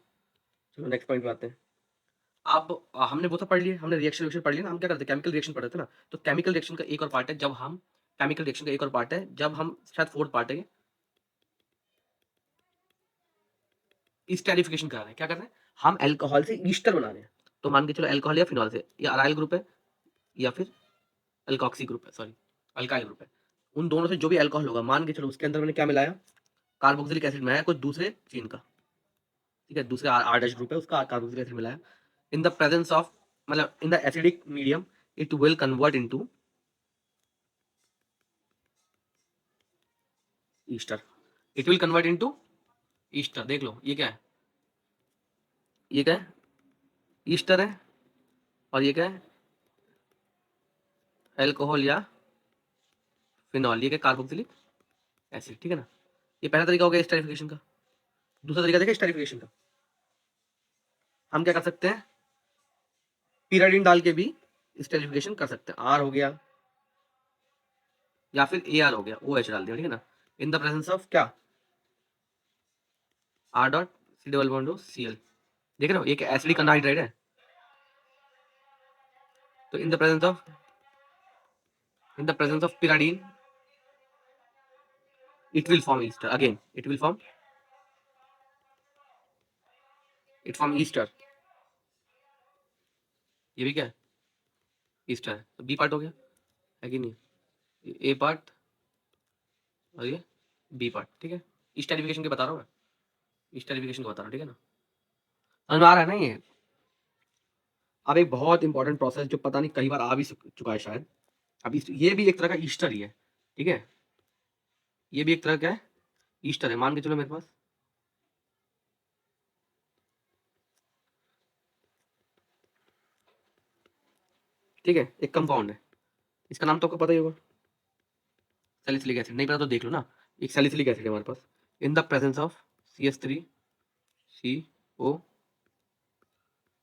चलो नेक्स्ट पॉइंट पे आते हैं। अब हमने वो तो पढ़ लिया, हमने रिएक्शन पढ़ लिया ना, हम क्या करते हैं, केमिकल रिएक्शन पढ़ते थे ना। तो केमिकल रिएक्शन का एक और पार्ट है, जब हम केमिकल रिएक्शन का एक और पार्ट है, जब हम शायद फोर्थ पार्ट है ये, स्टेरिफिकेशन करा रहे हैं, क्या कर रहे हैं, हम अल्कोहल से ईस्टर बना रहे हैं। तो मान के चलो अल्कोहल या फिनॉल से, या अराइल ग्रुप है या फिर अल्कोक्सी ग्रुप है, सॉरी अल्काइल ग्रुप है, उन दोनों से जो भी अल्कोहल होगा, मान के चलो उसके अंदर मैंने क्या मिलाया, कार्बोक्सिलिक एसिड मिलाया कुछ दूसरे चीन का, ठीक है, दूसरे R डैश ग्रुप है उसका कार्बोक्सिलिक एसिड मिलाया, इन द प्रेजेंस ऑफ, मतलब in the acidic medium, it will convert into Easter, it will convert into Easter. देख लो ये क्या है, ये क्या है, ईस्टर है, और ये क्या है, अल्कोहल या फिनॉल, ये क्या, कार्बोक्सिलिक एसिड, ठीक है ना। ये पहला तरीका हो गया स्टेरिफिकेशन का। दूसरा तरीका देखा स्टेरिफिकेशन का, हम क्या कर सकते हैं, पिराडीन डाल के भी स्टेरिफिकेशन कर सकते हैं, R हो गया या फिर AR हो गया, OH डाल दिया, ठीक है ना, इन द प्रेजेंस ऑफ क्या, R dot C double bond Cl, देख रहे हो एक एसिडिक अनहाइड्राइड है। तो इन the presence of pyridine it will form ester, again it will form ester, ये भी क्या है, ईस्टर है। तो बी पार्ट हो गया, है कि नहीं, ए पार्ट और ये बी पार्ट, ठीक है। स्टेरिफिकेशन के बता रहा हूँ मैं, स्टेरिफिकेशन को बता रहा हूँ, ठीक है ना, समझ में आ रहा है ना ये। अब एक बहुत इंपॉर्टेंट प्रोसेस जो पता नहीं कई बार आ भी चुका है शायद, अब ये भी एक तरह का ईस्टर ही है, ठीक है, ये भी एक तरह का है ईस्टर है, मान के चलो मेरे पास ठीक है, एक कंपाउंड है, इसका नाम तो आपको पता ही होगा, सैलिसिलिक एसिड। नहीं पता तो देख लो ना, एक सैलिसिलिक एसिड है हमारे पास in the presence of CH3CO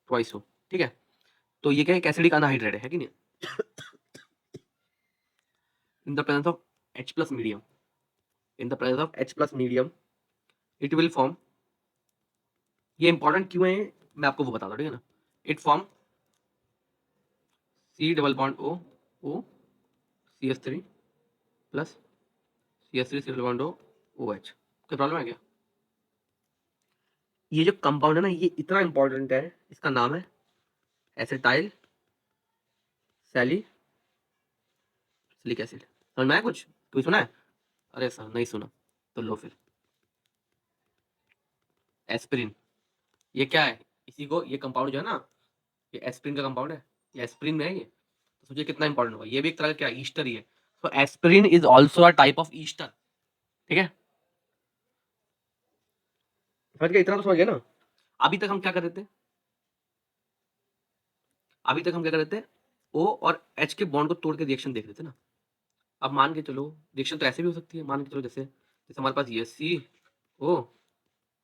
twice O, ठीक है। तो ये क्या है, एक एसिडिक अनहाइड्रेट है कि नहीं, इन the presence of H plus medium, in the presence of H plus medium it will form, ये इंपॉर्टेंट क्यों है मैं आपको वो बता दूं, ठीक है ना। It form C double bond O CH3 plus CH3 C double bond OH। कोई प्रॉब्लम है क्या? ये जो कंपाउंड है ना, ये इतना इंपॉर्टेंट है, इसका नाम है एसिटाइल सैलिसिलिक एसिड। समझ में आया कुछ? कोई सुना है? अरे सर नहीं सुना तो लो फिर, एस्पिरिन। ये क्या है, इसी को, ये कंपाउंड जो है ना, ये एस्पिरिन का कंपाउंड है, ये एस्पिरिन में है ये, तो सोचिए कितना इंपॉर्टेंट होगा। ये भी एक तरह का क्या, ईस्टर ही है। तो aspirin is also a type of Easter, ठीक है। समझ गए, इतना तो समझ गए ना। अभी तक हम क्या कर रहे थे, अभी तक हम क्या कर रहे थे, ओ और एच के बॉन्ड को तोड़ के रिएक्शन देख रहे थे ना। अब मान के चलो, रिएक्शन तो ऐसे भी हो सकती है, मान के चलो जैसे जैसे हमारे पास ये सी ओ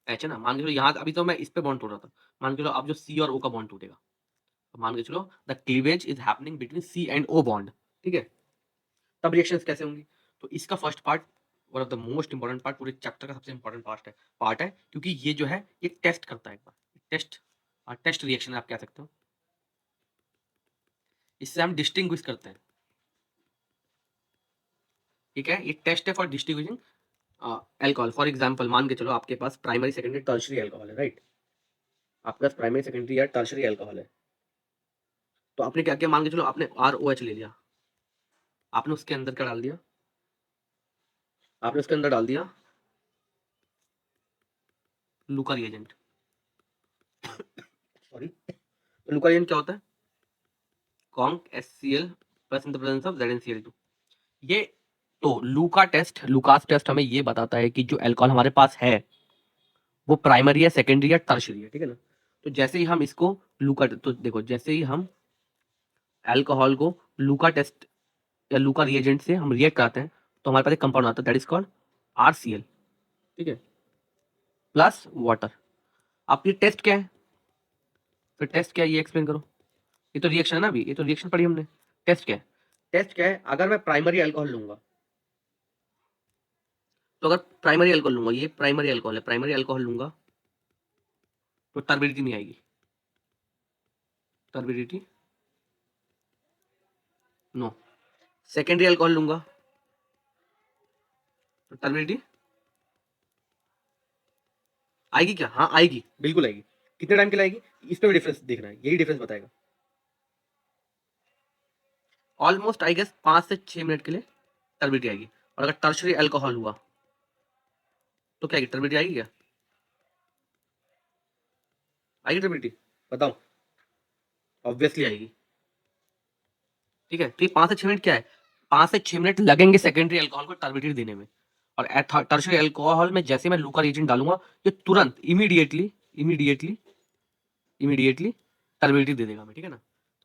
एच है ना, मान के चलो यहाँ, अभी तो मैं इस पे बॉन्ड तोड़ रहा था, मान के चलो अब जो सी और ओ का बॉन्ड टूटेगा, तो मान के चलो the cleavage is happening between C and O bond, ठीक है। तब रिएक्शंस कैसे होंगी? तो इसका first part, one of the most important part, पूरे चैप्टर का सबसे इंपॉर्टेंट पार्ट है, क्योंकि ये जो है ये टेस्ट करता है एक बार, टेस्ट रिएक्शन आप कह सकते हो, इससे हम डिस्टिंग्विश करते हैं, ठीक है। ये टेस्ट है for distinguishing alcohol. For example मान के चलो आपके पास प्राइमरी सेकेंडरी टर्शियरी एल्कोहल है, राइट। आपके पास प्राइमरी सेकेंडरी या टर्शियरी एल्कोहल है, तो आपने क्या किया, मान के चलो आपने ROH ले लिया, आपने उसके अंदर क्या डाल दिया, आपने उसके अंदर डाल दिया लूका रिएजेंट, सॉरी। तो लूका रिएजेंट क्या होता है, conc HCl plus in the presence of ZnCl2। ये तो लूकास टेस्ट हमें ये बताता है कि जो एल्कोहल हमारे पास है वो प्राइमरी है, सेकेंडरी या टर्शियरी है, ठीक है ना। तो जैसे ही हम इसको लूका, तो देखो जैसे ही हम अल्कोहल को लूका टेस्ट या लूका रिएजेंट से हम रिएक्ट कराते हैं, तो हमारे पास एक कंपाउंड आता है दैट इज कॉल्ड RCl, ठीक है, प्लस वाटर। अब ये टेस्ट क्या है, तो टेस्ट क्या है ये एक्सप्लेन करो। ये तो रिएक्शन है ना, अभी ये तो रिएक्शन पढ़ी हमने। टेस्ट क्या है, टेस्ट क्या है, अगर मैं प्राइमरी अल्कोहल लूंगा, तो अगर प्राइमरी अल्कोहल लूंगा, ये प्राइमरी अल्कोहल है, प्राइमरी अल्कोहल लूंगा तो टर्बिडिटी नहीं आएगी, टर्बिडिटी नो। सेकेंडरी अल्कोहल लूंगा तो टर्बिडिटी आएगी क्या? हाँ आएगी, बिल्कुल आएगी। कितने टाइम के लिए आएगी, इस पे भी डिफरेंस देखना है, यही डिफरेंस बताएगा। ऑलमोस्ट आई गेस 5 से 6 मिनट के लिए टर्बिडिटी आएगी। और अगर टर्शरी अल्कोहल हुआ तो क्या आएगी, टर्बिडिटी आएगी क्या? आएगी टर्बिडिटी, बताओ। ऑब्वियसली आएगी, ठीक है। तो ये 5 से 6 मिनट क्या है, 5 से 6 मिनट लगेंगे सेकेंडरी अल्कोहल को टर्बिडिटी देने में। और टर्शरी अल्कोहल में जैसे मैं लूका रिएजेंट डालूंगा, ये तुरंत इमीडिएटली इमीडिएटली इमीडिएटली टर्बिडिटी दे देगा हमें, ठीक है ना।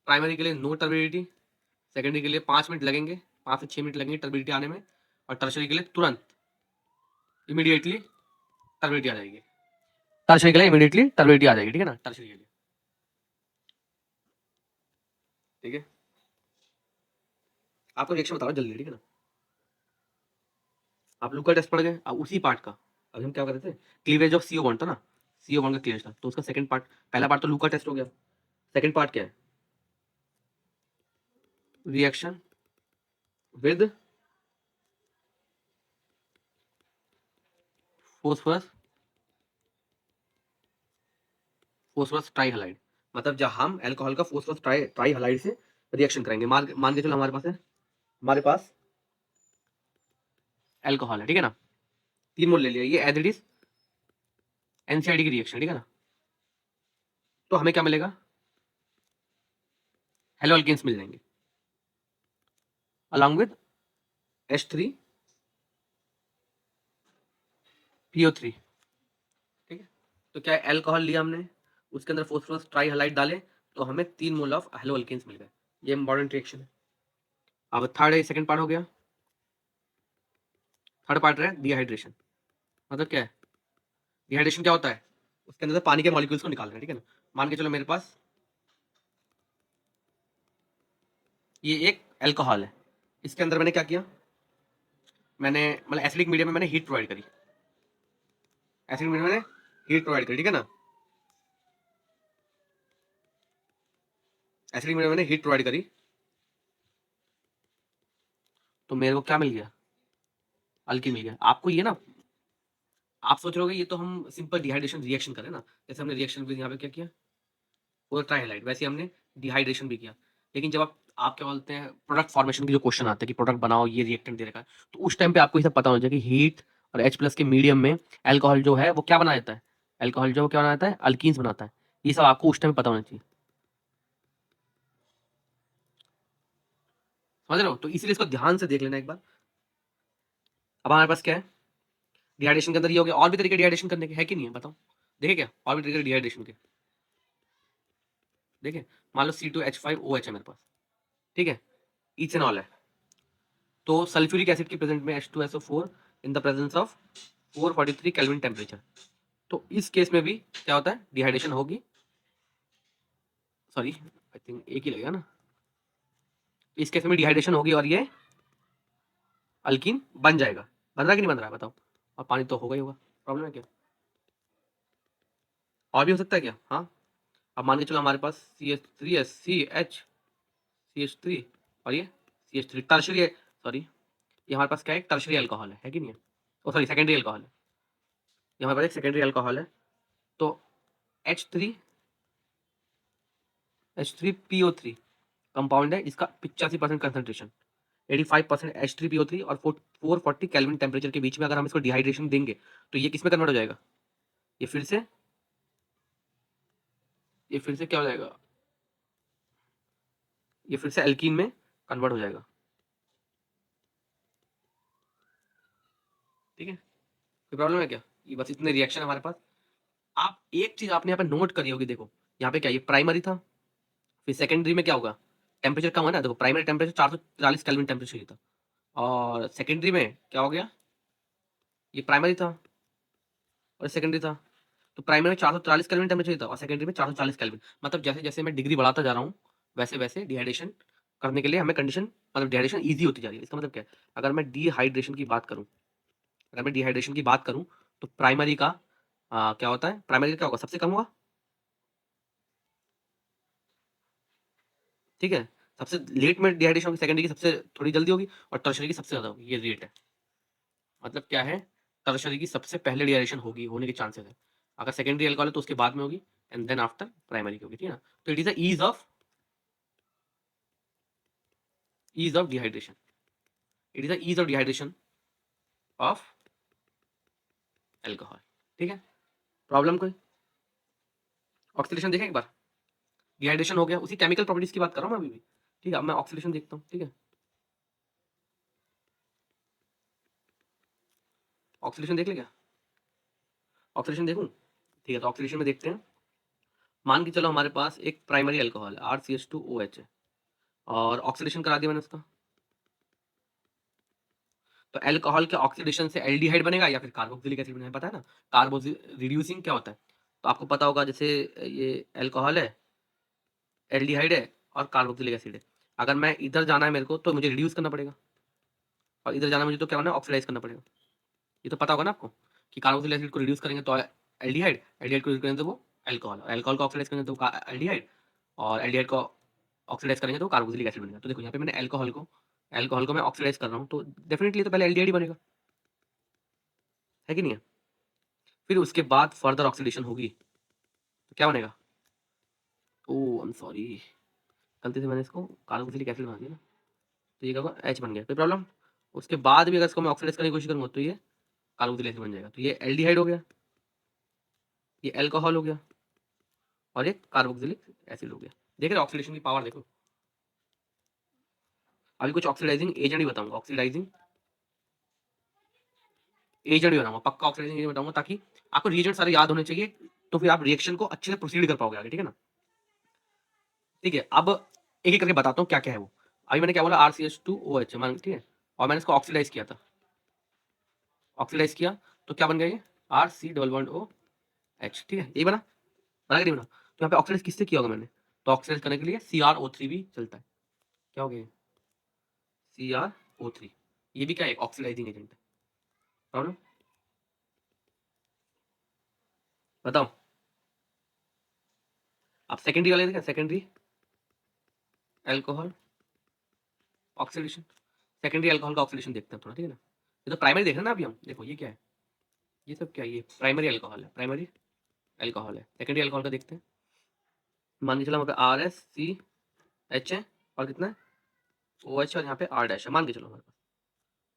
प्राइमरी के लिए नो टर्बिडिटी, सेकेंडरी के लिए 5 मिनट लगेंगे, 5 से 6 मिनट लगेंगे टर्बिडिटी आने में, और टर्शरी के लिए तुरंत इमीडिएटली टर्बिडिटी आ जाएगी, टर्शरी के लिए इमीडिएटली टर्बिडिटी आ जाएगी, ठीक है ना, टर्शरी के लिए, ठीक है। आपको रिएक्शन बता रहा हूँ जल्दी, ठीक है ना। आप लूका टेस्ट पढ़ गए, अब उसी पार्ट का अभी हम क्या कर रहे थे, क्लीवेज ऑफ CO बॉन्ड था ना, CO बॉन्ड का क्लीवेज था, तो उसका सेकंड पार्ट, पहला पार्ट तो लूका टेस्ट हो गया, सेकंड पार्ट क्या है, रिएक्शन विद फोस्फोरस फोस्फोरस ट्राइहलाइड। मतलब जब हम अल्कोहल का फोस्फोरस ट्राइहलाइड से रिएक्शन करेंगे, मान के चलो हमारे पास है, हमारे पास अल्कोहल है, ठीक है ना, 3 मोल ले लिया, ये एज इट इज NCID की रिएक्शन, ठीक है ना। तो हमें क्या मिलेगा, हेलो अल्केन्स मिल जाएंगे अलॉन्ग विद H3PO3, ठीक है। तो क्या अल्कोहल लिया हमने, उसके अंदर फोस्फोरस ट्राइहलाइड डाले, तो हमें 3 मोल ऑफ हेलो अल्केन्स मिल गए। ये इंपॉर्टेंट रिएक्शन है। अब थर्ड है, सेकंड पार्ट हो गया। थर्ड पार्ट है डिहाइड्रेशन। मतलब क्या है? डिहाइड्रेशन क्या होता है? उसके अंदर से पानी के मॉलिक्यूल्स को निकालना है, ठीक है ना। मान के चलो मेरे पास ये एक अल्कोहल है, इसके अंदर मैंने क्या किया, मैंने मतलब एसिडिक मीडियम में मैंने हीट प्रोवाइड करी, एसिडिक मीडियम में मैंने हीट प्रोवाइड करी, ठीक है ना। एसिडिक मीडियम में मैंने हीट प्रोवाइड करी, तो मेरे को क्या मिल गया? अल्कीन मिल गया। आपको ये ना, आप सोच रहे होगे ये तो हम सिंपल डिहाइड्रेशन रिएक्शन करें ना, जैसे हमने रिएक्शन भी यहाँ पे क्या किया, पूरा ट्राइहाइलाइट, वैसे ही हमने डिहाइड्रेशन भी किया। लेकिन जब आप क्या बोलते हैं, प्रोडक्ट फॉर्मेशन के जो क्वेश्चन आते हैं कि प्रोडक्ट बनाओ, ये रिएक्टेंट दे रखा है, तो उस टाइम पे आपको ये सब पता होना चाहिए कि हीट और H प्लस के मीडियम में अल्कोहल जो है वो क्या बना देता है, अल्कोहल जो क्या बनाता है, अल्कीन्स बनाता है। ये सब आपको उस टाइम पता होना चाहिए, समझ रहे हो। तो इसीलिए इसको ध्यान से देख लेना एक बार। अब हमारे पास क्या है, डिहाइड्रेशन के अंदर ये हो गया। और भी तरीके डिहाइड्रेशन करने के है कि नहीं है, बताओ। देखिए क्या और भी तरीके डिहाइड्रेशन के, देखिए। मान लो C2H5OH है मेरे पास, ठीक है, इथेनॉल है। तो सल्फ्यूरिक एसिड की प्रेजेंट में H2SO4 in the presence of 443 kelvin temperature. तो इस केस में भी क्या होता है, डिहाइड्रेशन होगी। सॉरी, आई थिंक एक ही लगेगा ना। इस केस में डिहाइड्रेशन होगी और ये अल्कीन बन जाएगा। बन रहा है कि नहीं बन रहा है, बताओ। और पानी तो होगा ही होगा, प्रॉब्लम है क्या? और भी हो सकता है क्या? हाँ। अब मान के चलो हमारे पास CH3SCH, CH3, और ये CH3 टर्शरी है। सॉरी, ये हमारे पास क्या है, टर्शरी अल्कोहल है कि नहीं है? ओ सॉरी, सेकेंडरी अल्कोहल है। ये हमारे पास एक सेकेंडरी अल्कोहल है। तो H3PO3 कंपाउंड है, इसका 85% कंसंट्रेशन, 85% H3PO3 और 440 केल्विन टेम्परेचर के बीच में अगर हम इसको डिहाइड्रेशन देंगे तो ये किस में कन्वर्ट हो जाएगा, ये फिर से क्या हो जाएगा, ये फिर से एल्कीन में कन्वर्ट हो जाएगा, ठीक है। कोई प्रॉब्लम है क्या? ये बस इतने रिएक्शन हमारे पास। आप एक चीज आपने यहाँ पे नोट करी होगी, देखो यहाँ पे क्या, ये प्राइमरी था, फिर सेकेंडरी में क्या होगा, टेम्परेचर कम है ना, देखो प्राइमरी टेम्परेचर 440 केल्विन टेम्परेचर था, और सेकेंडरी में क्या हो गया, ये प्राइमरी था और सेकेंडरी था। तो प्राइमरी में 440 केल्विन टेम्परेचर था और सेकेंडरी में 440 केल्विन। मतलब जैसे जैसे मैं डिग्री बढ़ाता जा रहा हूँ वैसे वैसे डिहाइड्रेशन करने के लिए हमें कंडीशन, मतलब डिहाइड्रेशन ईजी होती जा रही है। इसका मतलब क्या है, अगर मैं डिहाइड्रेशन की बात करूँ, अगर मैं डिहाइड्रेशन की बात करूँ तो प्राइमरी का क्या होता है, प्राइमरी का क्या होगा, सबसे कम होगा, ठीक है। सबसे लेट में डिहाइड्रेशन होगी, सेकेंडरी की सबसे थोड़ी जल्दी होगी और टर्शरी की सबसे ज़्यादा होगी, ये रेट है। मतलब क्या है, टर्शरी की सबसे पहले डिहाइड्रेशन होगी, होने के चांसेस है। अगर सेकेंडरी अल्कोहल है तो उसके बाद में होगी, एंड देन आफ्टर प्राइमरी की होगी, ठीक है ना। तो it is the ease of dehydration, it is the ease of dehydration of alcohol, ठीक है। प्रॉब्लम कोई? ऑक्सीडेशन देखें एक बार। डिहाइड्रेशन हो गया, उसी केमिकल प्रॉपर्टीज की बात कर रहा हूँ मैं अभी भी, ठीक है। अब मैं ऑक्सीडेशन देखता हूँ, ठीक है। ऑक्सीडेशन देख ले क्या, ऑक्सीडेशन देखूँ, ठीक है। तो ऑक्सीडेशन में देखते हैं। मान के चलो हमारे पास एक प्राइमरी अल्कोहल RCH2OH है और ऑक्सीडेशन करा दिया मैंने उसका। तो अल्कोहल के ऑक्सीडेशन से एल्डिहाइड बनेगा या फिर कार्बोक्सिलिक एसिड बनेगा, पता है ना। कार्बोक्सी रिड्यूसिंग क्या होता है, तो आपको पता होगा, जैसे ये अल्कोहल है, एल्डिहाइड है और कार्बोक्सिलिक एसिड है। अगर मैं इधर जाना है मेरे को तो मुझे रिड्यूस करना पड़ेगा, और इधर जाना मुझे तो क्या होना है, ऑक्सीडाइज करना पड़ेगा। ये तो पता होगा ना आपको कि कार्बोक्सिलिक एसिड को रिड्यूस करेंगे तो एल्डिहाइड, एल्डिहाइड को रिड्यूस करेंगे तो वो अल्कोहल, अल्कोहल को ऑक्सीडाइज करेंगे तो एल्डिहाइड, और एल्डिहाइड को ऑक्सीडाइज करेंगे तो कार्बोक्सिलिक एसिड बनेगा। तो देखो यहाँ पे मैंने अल्कोहल को मैं ऑक्सीडाइज कर रहा हूँ, तो डेफिनेटली तो पहले एल्डिहाइड ही बनेगा, है कि नहीं है। फिर उसके बाद फर्दर ऑक्सीडेशन होगी तो क्या बनेगा, ओ आई एम सॉरी, गलती से मैंने इसको कार्बोक्सिलिक एसिड बना दिया ना, तो ये क्या होगा, एच बन गया, कोई प्रॉब्लम। उसके बाद भी अगर इसको मैं ऑक्सीडाइज करने की कोशिश करूँगा तो ये कार्बोक्सिलिक एसिड बन जाएगा, तो ये एल्डिहाइड हो गया, ये अल्कोहल हो गया, और ये कार्बोक्सिलिक एसिड हो गया। देख रहे ऑक्सीडेशन की पावर देखो। अभी कुछ ऑक्सीडाइजिंग एजेंट ही बताऊंगा, ऑक्सीडाइजिंग एजेंट ही बताऊंगा, पक्का ऑक्सीडाइजिंग एजेंट बताऊंगा, ताकि आपको रिएजेंट सारे याद होने चाहिए, तो फिर आप रिएक्शन को अच्छे से प्रोसीड कर पाओगे आगे, ठीक है ना। ठीक है। अब एक एक करके बताता हूँ क्या क्या है वो। अभी मैंने क्या बोला, RCH2OH मान, ठीक है, और मैंने इसको ऑक्सीडाइज किया था, ऑक्सीडाइज किया तो क्या बन गया ये RC++OH, ठीक है, यही बना, बना कि नहीं बना। तो यहाँ पे ऑक्सीडाइज किससे किया होगा मैंने, तो ऑक्सीडाइज करने के लिए CrO3 भी चलता है। क्या हो गया, CrO3, ये भी क्या है, ऑक्सीडाइजिंग एजेंट है। प्रॉब्लम, बताओ। अब सेकेंडरी वाले देखा, secondary alcohol oxidation, secondary alcohol का ऑक्सीडेशन देखते हैं थोड़ा, ठीक है ना। ये तो प्राइमरी देख रहे हैं ना अभी हम, देखो ये क्या है, ये सब क्या है, ये प्राइमरी अल्कोहल है, प्राइमरी अल्कोहल है। सेकेंडरी अल्कोहल का देखते हैं, मान के चलो वहाँ पे RSCH है और कितना है OH, और यहाँ पे R डैश है, मान के चलो हमारे पास,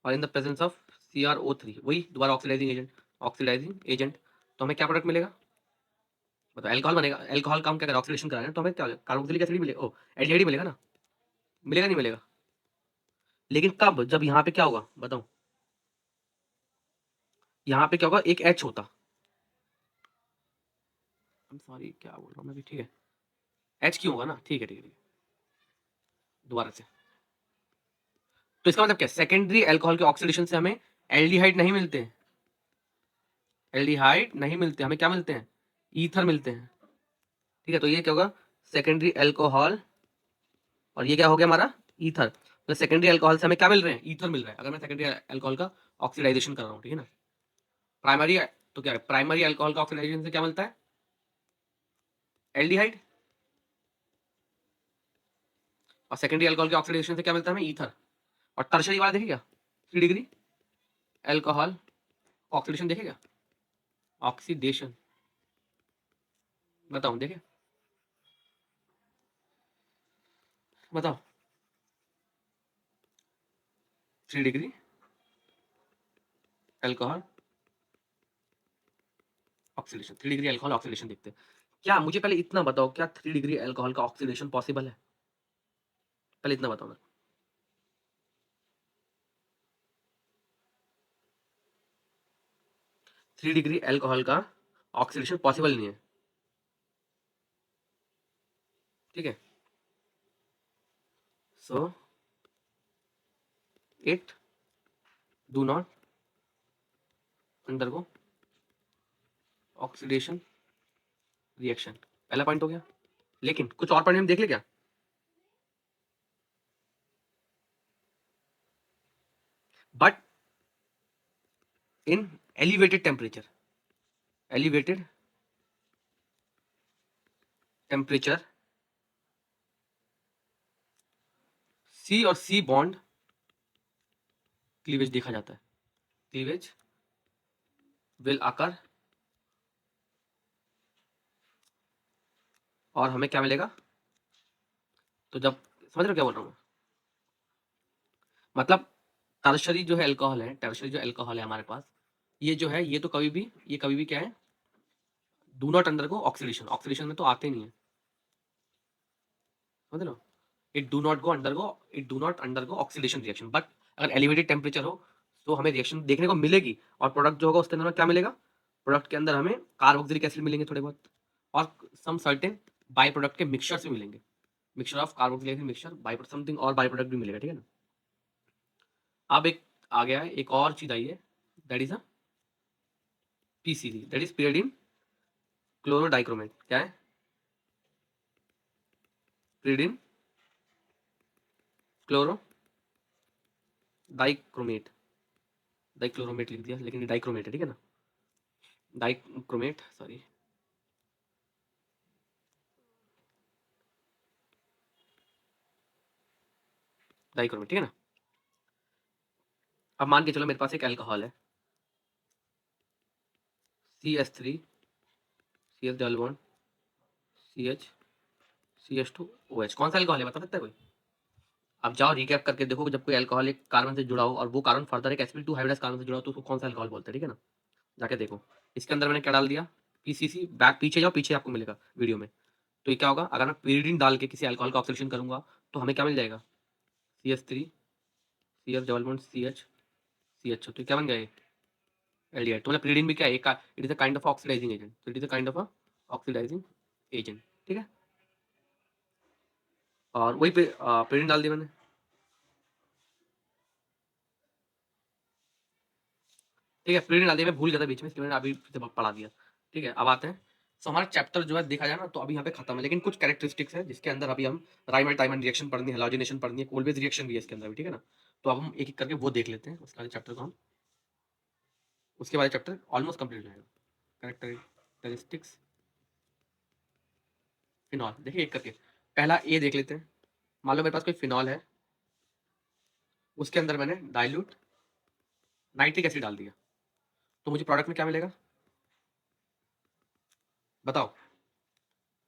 और इन द प्रेजेंस ऑफ CrO3, वही दोबारा ऑक्सीडाइजिंग एजेंट, ऑक्सीडाइजिंग एजेंट, तो हमें क्या प्रोडक्ट मिलेगा, बताओ, अल्कोहल बनेगा। अल्कोहल का हम क्या करें, ऑक्सीडेशन कराएंगे तो हमें क्या कार्बोक्सिलिक एसिड मिलेगा, ओ एल्डिहाइड मिलेगा ना, मिलेगा नहीं मिलेगा, लेकिन कब, जब यहाँ पे क्या होगा बताओ, यहाँ पे क्या होगा, एक H होता, सॉरी क्या बोल रहा हूँ मैं भी, ठीक है, H क्यों होगा ना, ठीक है ठीक है ठीक है, दोबारा से। तो इसका मतलब क्या, सेकेंडरी अल्कोहल के ऑक्सीडेशन से हमें एल्डिहाइड नहीं मिलते, एल्डिहाइड नहीं मिलते, हमें क्या मिलते हैं, ईथर मिलते हैं, ठीक है। तो ये क्या होगा, सेकेंडरी अल्कोहल, और ये क्या हो गया हमारा ईथर, तो सेकेंडरी अल्कोहल से हमें क्या मिल रहे हैं, ईथर मिल रहा है, अगर मैं सेकेंडरी अल्कोहल का ऑक्सीडाइजेशन कर रहा हूँ, ठीक है ना। प्राइमरी, तो क्या है, प्राइमरी अल्कोहल का ऑक्सीडाइजेशन से क्या मिलता है, एल्डिहाइड, और सेकेंडरी अल्कोहल के ऑक्सीडेशन से क्या मिलता है हमें, ईथर। और टर्शरी वाला देखेगा 3 डिग्री अल्कोहल ऑक्सीडेशन देखेगा, ऑक्सीडेशन, बताओ देखे, बताओ, 3 degree alcohol oxidation, 3 degree alcohol oxidation देखते हैं। क्या, मुझे पहले इतना बताओ, क्या 3 डिग्री अल्कोहल का ऑक्सीडेशन पॉसिबल है, पहले इतना बताओ ना। 3 डिग्री अल्कोहल का ऑक्सीडेशन पॉसिबल नहीं है, ठीक है। So it do not undergo oxidation reaction, पहला पॉइंट हो गया। लेकिन कुछ और पॉइंट हम देख ले क्या, but in elevated temperature, elevated temperature C और सी बॉन्ड क्लीवेज देखा जाता है, क्लीवेज विल आकर, और हमें क्या मिलेगा, तो जब, समझ रहे हो क्या बोल रहा हूँ, मतलब टर्शरी जो है अल्कोहल है, टर्शरी जो अल्कोहल है हमारे पास, ये जो है, ये तो कभी भी, ये कभी भी क्या है, do not undergo oxidation, oxidation में तो आते नहीं है, समझ लो, it do not undergo oxidation reaction, but अगर एलिवेटेड टेम्परेचर हो तो हमें रिएक्शन देखने को मिलेगी, और प्रोडक्ट जो होगा उसके अंदर क्या मिलेगा, प्रोडक्ट के अंदर हमें कार्बोक्सिलिक एसिड मिलेंगे थोड़े बहुत, और सम सर्टेन बाई प्रोडक्ट के मिक्सचर से मिलेंगे, mixture of carboxylic acid mixture by something, और बाई प्रोडक्ट भी मिलेगा, ठीक है ना। अब एक आ गया है, एक और चीज आई है, that is a PCD, that is pyridine क्लोरोडाइक्रोमेट, क्या है, pyridine क्लोरो डाइक्रोमेट, डाइक्लोरोमेट लिख दिया, लेकिन डाइक्रोमेट है, ठीक है ना, डाइक्रोमेट, सॉरी, डाइक्रोमेट, ठीक है ना। अब मान के चलो मेरे पास एक अल्कोहल है, CH3 CH double bond CH2OH, कौन सा अल्कोहल है, बता सकता है कोई। अब जाओ रिकैप करके देखो, जब कोई अल्कोहल एक कार्बन से जुड़ा हो और वो कार्बन फर्दर एक sp2 हाइब्रिडाइज्ड कार्बन से जुड़ा हो तो उसको कौन सा अल्कोहल बोलते हैं, ठीक है ना। जाके देखो, इसके अंदर मैंने क्या डाल दिया, PCC, बैक पीछे जाओ, पीछे आपको मिलेगा वीडियो में। तो ये क्या होगा, अगर मैं pyridine डाल के किसी अल्कोहल का ऑक्सीडेशन करूंगा तो हमें क्या मिल जाएगा, CH3 CH double bond CH, तो क्या बन गया ये एल्डिहाइड। तो मतलब pyridine भी क्या है, it is a kind of oxidising agent, तो it is a kind of oxidising agent, ठीक है। और वही पे प्रिंट डाल दिया मैंने। ठीक है, प्रिंट डाल दिया, मैं भूल गया था बीच में, इसलिए मैंने अभी फिर से पढ़ा दिया। ठीक है, अब आते हैं। सो हमारा चैप्टर जो है देखा जाए ना तो अभी यहाँ पे खत्म है, लेकिन कुछ कैरेक्टरिस्टिक्स है जिसके अंदर अभी हम राइमर टाइमर रिएक्शन पढ़नी है, हेलोजिनेशन पढ़नी है, कोलवेज रिएक्शन भी है इसके अंदर भी। ठीक है ना, तो अब हम एक एक करके वो देख लेते हैं, उसके बाद चैप्टर को हम, उसके बाद चैप्टर ऑलमोस्ट कंप्लीट हो जाएगा। कैरेक्टरिस्टिक्स फिनॉल, देखिए एक करके। पहला ए देख लेते हैं। मान लो मेरे पास कोई फिनॉल है, उसके अंदर मैंने डाइल्यूट नाइट्रिक एसिड डाल दिया, तो मुझे प्रोडक्ट में क्या मिलेगा बताओ?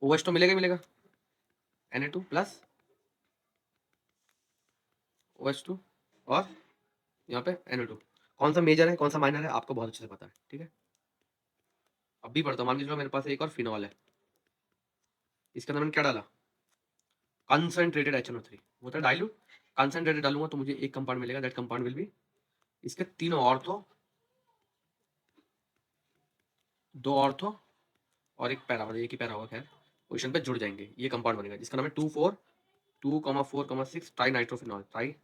OH तो मिलेगा ही मिलेगा, Na2 प्लस OH2 और यहाँ पे NO2। कौन सा मेजर है कौन सा माइनर है आपको बहुत अच्छे से पता है। ठीक है, अब भी पढ़ता हूँ। मान के चलो मेरे पास एक और फिनॉल है, इसके अंदर मैंने क्या डाला? कंसनट्रेटेड HNO3, वो था डाइल्यूट। कंसनट्रेटेड डालूंगा तो मुझे एक कंपाउंड मिलेगा, दैट कंपाउंड विल बी, इसके तीनों ऑर्थो, दो ऑर्थो और एक पैरा, मतलब एक ही पैरा होगा खैर, पोजिशन पे जुड़ जाएंगे, ये कंपाउंड बनेगा जिसका नाम है 2,4,2,4,6 ट्राई नाइट्रोफिनॉल, ट्राई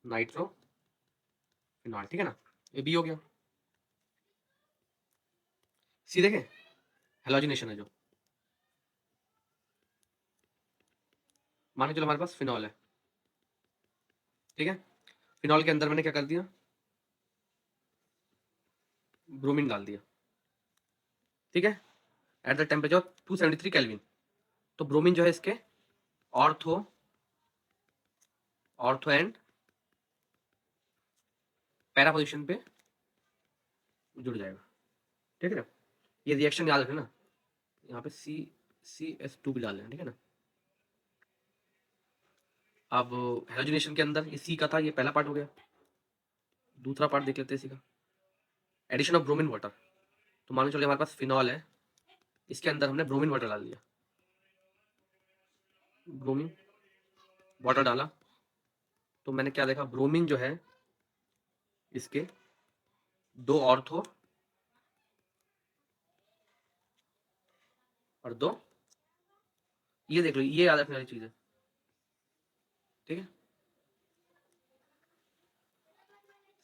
नाइट्रोफिनॉल। ठीक है ना, ये भी हो गया। सी देखें, हेलोजिनेशन है जो, मान के चलो हमारे पास फिनॉल है। ठीक है, फिनॉल के अंदर मैंने क्या कर दिया? ब्रोमीन डाल दिया। ठीक है, एट द टेम्परेचर 273 केल्विन। तो ब्रोमीन जो है इसके ortho ortho and para position पे जुड़ जाएगा। ठीक है ना, ये रिएक्शन याद रखना, यहाँ पे CH2 भी डाल लेना। ठीक है ना, अब हेलोजिनेशन के अंदर ये सी का था, ये पहला पार्ट हो गया। दूसरा पार्ट देख लेते हैं इसी का, एडिशन ऑफ ब्रोमीन वाटर। तो मान लो चलिए हमारे पास फिनॉल है, इसके अंदर हमने ब्रोमीन वाटर डाल दिया, ब्रोमीन वाटर डाला, तो मैंने क्या देखा? ब्रोमीन जो है इसके दो ऑर्थो और दो, ये देख लो, ये याद रखने वाली चीज है। ठीक है,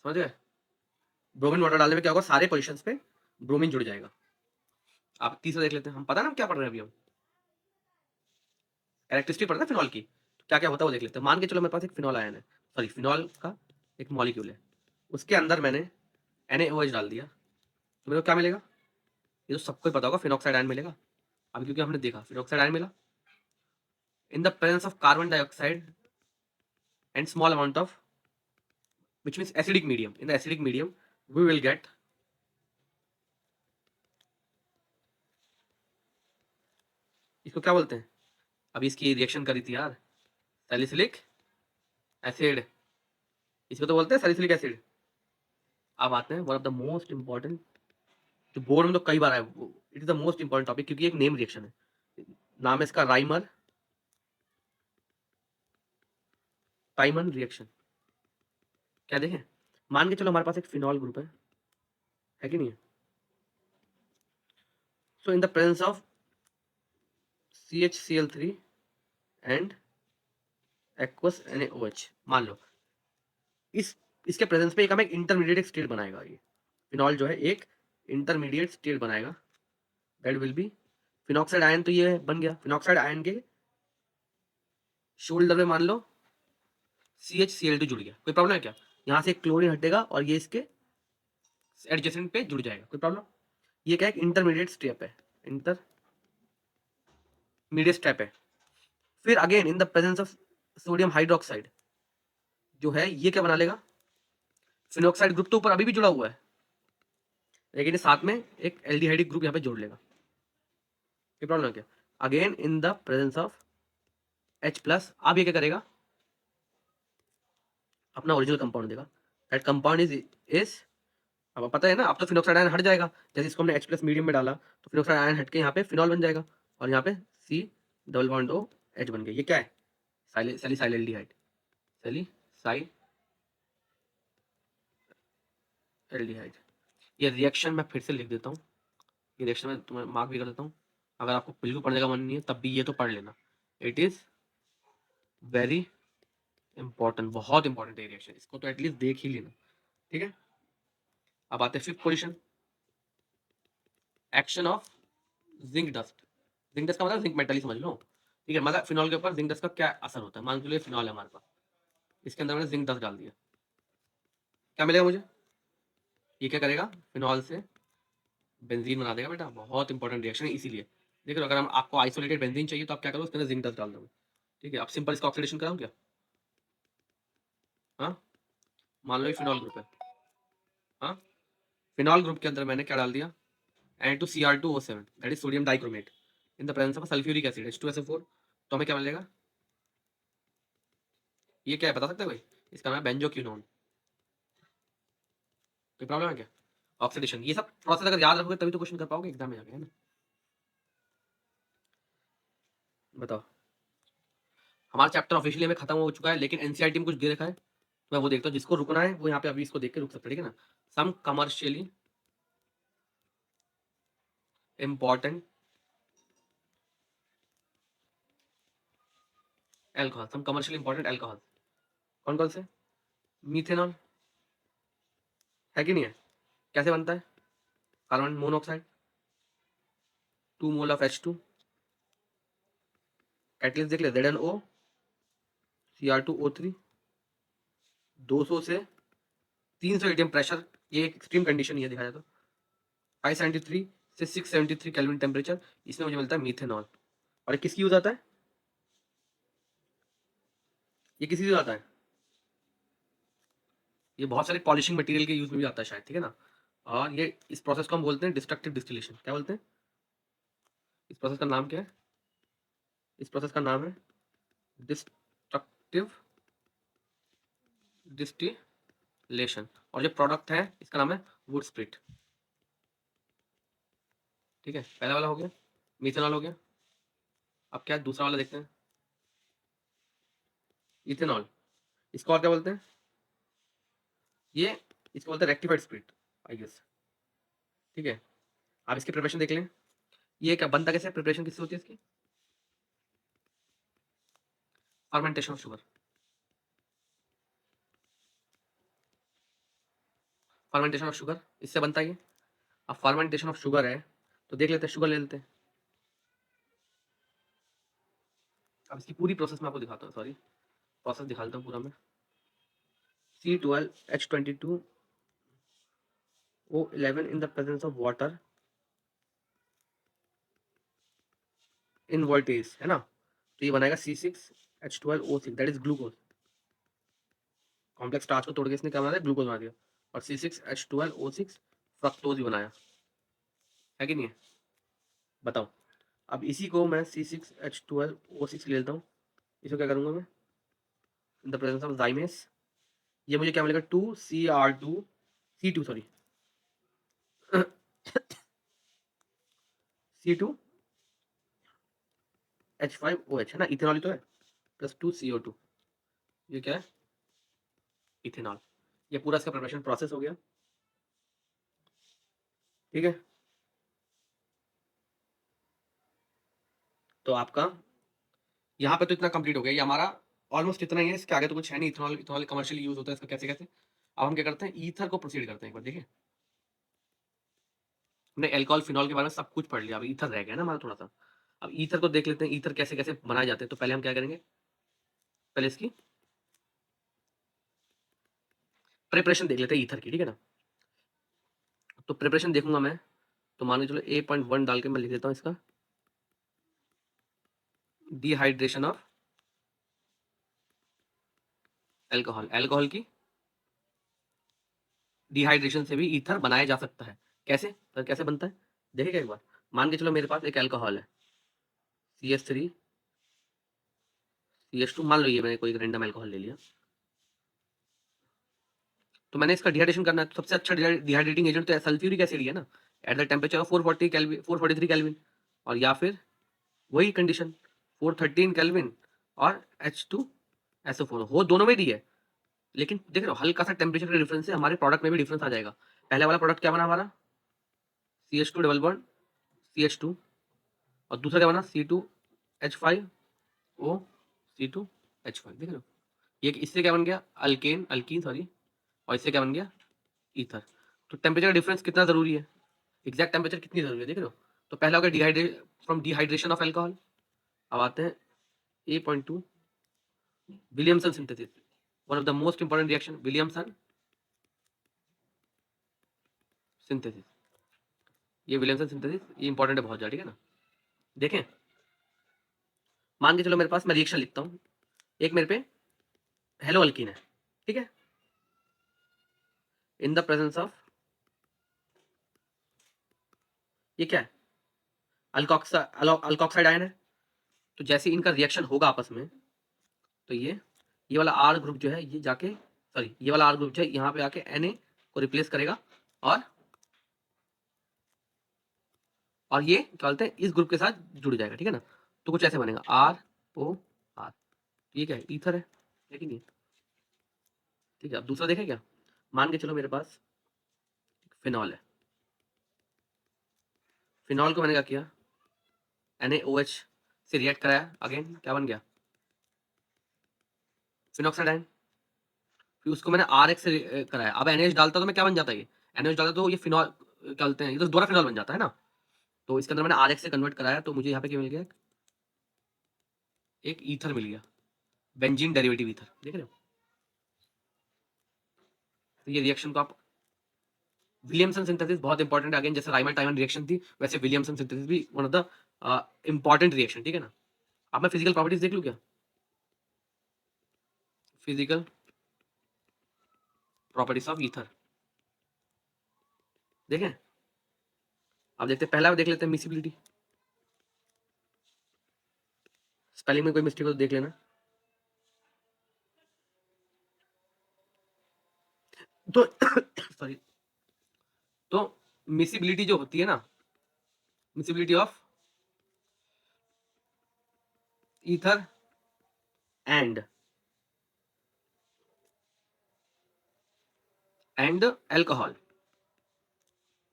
समझ गए? ब्रोमीन वाटर डालने में क्या होगा, सारे पोजिशन पे ब्रोमीन जुड़ जाएगा। आप तीसरा देख लेते हैं, हम पता है ना हम क्या पढ़ रहे हैं अभी, हम कैरेक्टरिस्टिक पढ़ रहे हैं फिनॉल की, तो क्या क्या होता है वो देख लेते हैं। मान के चलो मेरे पास एक फिनॉल आयन है, सॉरी फिनॉल का एक मॉलिक्यूल है, उसके अंदर मैंने NaOH डाल दिया, तो मेरे को क्या मिलेगा? ये तो सबको ही पता होगा, फिनॉक्साइड आयन मिलेगा। अभी क्योंकि हमने देखा फिनॉक्साइड आयन मिला इन the presence of carbon dioxide and small amount of, which means acidic medium. In the acidic medium we will get, इसको क्या बोलते हैं? अभी इसकी रिएक्शन करी थी यार, सैलिसिलिक एसिड, इसको तो बोलते हैं सैलिसिलिक एसिड। अब आते हैं one of the most important, जो बोर्ड में तो कई बार आया, it is the most important topic, क्योंकि एक नेम रिएक्शन है, नाम है इसका राइमर टाइमन रिएक्शन। क्या देखें, मान के चलो हमारे पास एक फिनॉल ग्रुप है कि नहीं है? So in the presence of CHCl3 and aqueous NaOH, मान लो इस इसके प्रेजेंस पे एक हमें इंटरमीडिएट स्टेट बनाएगा, ये फिनॉल जो है एक इंटरमीडिएट स्टेट बनाएगा, that will be phenoxide ion. तो ये बन गया फिनॉक्साइड आयन के शोल्डर में मान लो CHCl2 जुड़ गया, कोई प्रॉब्लम है क्या? यहाँ से एक क्लोरीन हटेगा और ये इसके एडजेसेंट पे जुड़ जाएगा, कोई प्रॉब्लम? ये क्या है? इंटरमीडिएट स्टेप है, इंटरमीडिएट स्टेप है। फिर again in the presence of sodium hydroxide जो है, ये क्या बना लेगा? फिनॉक्साइड ग्रुप तो ऊपर अभी भी जुड़ा हुआ है, लेकिन ये साथ में एक एल्डिहाइडिक ग्रुप यहाँ पे जोड़ लेगा, कोई प्रॉब्लम है क्या? Again in the presence of H+, अब ये क्या करेगा? अपना ओरिजिनल कंपाउंड देगा, दैट कंपाउंड इज अब पता है ना, अब तो फिनॉक्साइड आयन हट जाएगा, जैसे इसको हमने H+ मीडियम में डाला तो फिनॉक्साइड आयन हट के यहाँ पे फिनॉल बन जाएगा, और यहाँ पे C double bond O H बन गया। ये क्या है? सैलिसाइल्डिहाइड, सैलिसाइल्डिहाइड। ये रिएक्शन मैं फिर से लिख देता हूँ, ये रिएक्शन में तुम्हें मार्क भी कर देता हूँ, अगर आपको बिल्कुल पढ़ने का मन नहीं है तब भी ये तो पढ़ लेना। इट इज वेरी इंपॉर्टेंट, बहुत इंपॉर्टेंट है रिएक्शन, इसको तो एटलीस्ट देख ही लेना। ठीक है, अब आते हैं fifth position, action of zinc dust. Zinc dust का मतलब जिंक मेटल ही समझ लो। ठीक है, मतलब फिनॉल के ऊपर जिंक डस्ट का क्या असर होता है। मान के लिए फिनॉल है हमारे पास, इसके अंदर मैंने जिंक डस्ट डाल दिया, क्या मिलेगा मुझे? ये क्या करेगा, फिनॉल से बेंजीन बना देगा बेटा। बहुत इंपॉर्टेंट रिएक्शन है, इसीलिए देख लो, अगर हम आपको आइसोलेटेड बेंजीन चाहिए तो आप क्या करो, उसके अंदर जिंक डस्ट डाल दो। ठीक है, अब सिंपल इसका ऑक्सीडेशन कराऊं क्या? हाँ, मान लो ये फिनॉल ग्रुप है। हाँ, फिनॉल ग्रुप के अंदर मैंने क्या डाल दिया, Na2Cr2O7, that is sodium dichromate in the presence of sulphuric acid H2SO4। तो हमें क्या मिलेगा, ये क्या है बता सकते हैं कोई? इसका नाम है बेंजोक्विनोन। कोई प्रॉब्लम है क्या? ऑक्सीडेशन, ये सब प्रोसेस अगर याद रखोगे तभी तो क्वेश्चन कर पाओगे एग्जाम में जाके, है ना। बताओ, हमारा चैप्टर ऑफिशियली में खत्म हो चुका है, लेकिन एनसीईआरटी में कुछ दे रखा है, तो मैं वो देखता हूँ। जिसको रुकना है वो यहाँ पे अभी इसको देख के रुक सकता है, ठीक है ना। सम कमर्शियली इंपॉर्टेंट एल्कोहल, सम कमर्शियली इंपॉर्टेंट एल्कोहल, कौन कौन से? मीथेनॉल है कि नहीं है? कैसे बनता है? Carbon monoxide, 2 mole of H2, catalyst देख ले, ZnO Cr2O3, 200 से 300 एटीएम प्रेशर, ये एक एक्सट्रीम कंडीशन ये दिखाया जाए तो 573 से 673 केल्विन टेम्परेचर, इसमें मुझे मिलता है मीथेनॉल। और ये किसकी यूज आता है? ये किसी यूज आता है? ये बहुत सारे पॉलिशिंग मटेरियल के यूज में भी आता है शायद, ठीक है ना। और ये इस प्रोसेस को हम बोलते हैं डिस्ट्रक्टिव डिस्टिलेशन। क्या बोलते हैं? इस प्रोसेस का नाम क्या है? इस प्रोसेस का नाम है डिस्ट्रक्टिव डिस्टिलेशन। और जो प्रोडक्ट है इसका नाम है वुड स्प्लिट। ठीक है, पहला वाला हो गया, मिथेनॉल हो गया। अब क्या है, दूसरा वाला देखते हैं, इथेनॉल। इसको और क्या बोलते हैं? ये इसको बोलते हैं रेक्टिफाइड स्प्लिट, आई गेस। ठीक है, आप इसकी प्रिपरेशन देख लें। ये क्या बनता कैसे है, प्रिपरेशन किससे होती है इसकी? Fermentation of sugar, fermentation of sugar इससे बनता है ये। अब फर्मेंटेशन ऑफ शुगर है तो देख लेते हैं, शुगर ले लेते हैं। अब इसकी पूरी प्रोसेस मैं आपको दिखाता हूँ, सॉरी, प्रोसेस दिखाता हूँ पूरा मैं। C12H22O11 in the presence of water invertase, है ना। तो ये बनाएगा C6H12O6, that is glucose. Complex starch को तोड़ के इसने क्या बना दिया, ग्लूकोज बना दिया। और C6H12O6 फ्रक्टोज भी बनाया, है कि नहीं है? बताओ, अब इसी को मैं C6H12O6 ले लेता हूँ, इसको क्या करूँगा मैं, इन द प्रेजेंस ऑफ जाइमेस, ये मुझे क्या मिलेगा, 2Cr2C2 सॉरी C2H5OH, है ना, इथेनॉल ही तो है, प्लस 2CO2, ये क्या है, इथेनॉल। ये पूरा इसका प्रिपरेशन प्रोसेस हो गया, ठीक है। तो आपका यहाँ पे तो इतना कंप्लीट हो गया, ये हमारा ऑलमोस्ट इतना ही है, इसके आगे तो कुछ है नहीं। इथेनॉल, इथेनॉल कमर्शियली यूज होता है इसका कैसे कैसे। अब हम क्या करते हैं, ईथर को प्रोसीड करते हैं एक बार, देखिए। हमने एल्कोहल फिनॉल के बारे में सब कुछ पढ़ लिया, अब ईथर रह गया ना हमारा थोड़ा सा। अब ईथर को देख लेते हैं, ईथर कैसे कैसे बनाए जाते हैं। तो पहले हम क्या करेंगे, पहले इसकी प्रिपरेशन देख लेते हैं ईथर की, ठीक है ना। तो प्रिपरेशन देखूंगा मैं, तो मान के चलो 8.1 डाल के मैं लिख देता हूँ इसका, डिहाइड्रेशन ऑफ एल्कोहल। एल्कोहल की डिहाइड्रेशन से भी ईथर बनाया जा सकता है। कैसे, तो कैसे बनता है देखिएगा एक बार। मान के चलो मेरे पास एक एल्कोहल है, CH3CH2, मान लो ये मैंने कोई रैंडम एल्कोहल ले लिया। तो मैंने इसका डिहाइड्रेशन करना है, तो सबसे अच्छा डिहाइड्रेटिंग एजेंट तो सल्फ्यूरिक एसिड ही है ना, at the temperature of 440 kelvin, 443 kelvin. और या फिर वही कंडीशन 413 केल्विन और H2SO4 हो, दोनों में दी है। लेकिन देख रहे हो हल्का सा टेम्परेचर का डिफरेंस है, हमारे प्रोडक्ट में भी डिफरेंस आ जाएगा। पहले वाला प्रोडक्ट क्या बना हमारा, CH2 डबल बॉन्ड CH2, और दूसरा क्या बना, C2H5O C2 H5 देख रहे हो, ये इससे क्या बन गया अल्केन अल्कीन सॉरी, और इससे क्या बन गया ईथर। तो टेम्परेचर का डिफरेंस कितना जरूरी है, एग्जैक्ट टेम्परेचर कितनी जरूरी है देख रहे हो। तो पहला हो गया फ्रॉम डिहाइड्रेशन ऑफ अल्कोहल। अब आते हैं A.2 Williamson synthesis, one of the most important reaction Williamson synthesis. ये विलियमसन सिंथेसिस ये इंपॉर्टेंट है बहुत ज्यादा, ठीक है ना। देखें, मान के चलो मेरे पास, मैं रिएक्शन लिखता हूँ, एक मेरे पे हेलो अल्कीन है, ठीक है, इन द प्रेजेंस ऑफ, ये क्या है अल्कोक्साइड आयन है। तो जैसे इनका रिएक्शन होगा आपस में, तो ये वाला आर ग्रुप जो है ये जाके, सॉरी ये वाला आर ग्रुप जो है यहाँ पे आके Na को रिप्लेस करेगा, और ये क्या बोलते हैं इस ग्रुप के साथ जुड़ जाएगा, ठीक है ना। तो कुछ ऐसे बनेगा ROR, ये क्या है ईथर है कि नहीं, ठीक है। अब दूसरा देखें क्या, मान के चलो मेरे पास फिनॉल है, फिनॉल को मैंने क्या किया NaOH से रिएक्ट कराया, अगेन क्या बन गया फिनॉक्साइड आयन। फिर उसको मैंने RX से कराया, अब NaH डालता तो मैं क्या बन जाता, ये NaH डालता तो ये फिनॉल क्या बोलते हैं, ये तो दोहरा फिनॉल बन जाता है ना। तो इसके अंदर मैंने RX से कन्वर्ट कराया, तो मुझे यहाँ पे क्या मिल गया, एक ईथर मिल गया, बेंजीन डेरिवेटिव ईथर, देख रहे हो। तो ये रिएक्शन को आप, विलियमसन सिंथेसिस बहुत इंपॉर्टेंट है, अगेन जैसे राइमल टाइमन रिएक्शन थी वैसे विलियमसन सिंथेसिस भी one of the important reaction, ठीक है ना। अब मैं फिजिकल प्रॉपर्टीज देख लूँ क्या, फिजिकल प्रॉपर्टीज ऑफ ईथर देखें। अब देखते हैं, पहला देख लेते हैं मिसिबिलिटी, स्पेलिंग में कोई मिस्टेक हो तो देख लेना। तो सॉरी, तो मिसिबिलिटी जो होती है ना, miscibility of ether and alcohol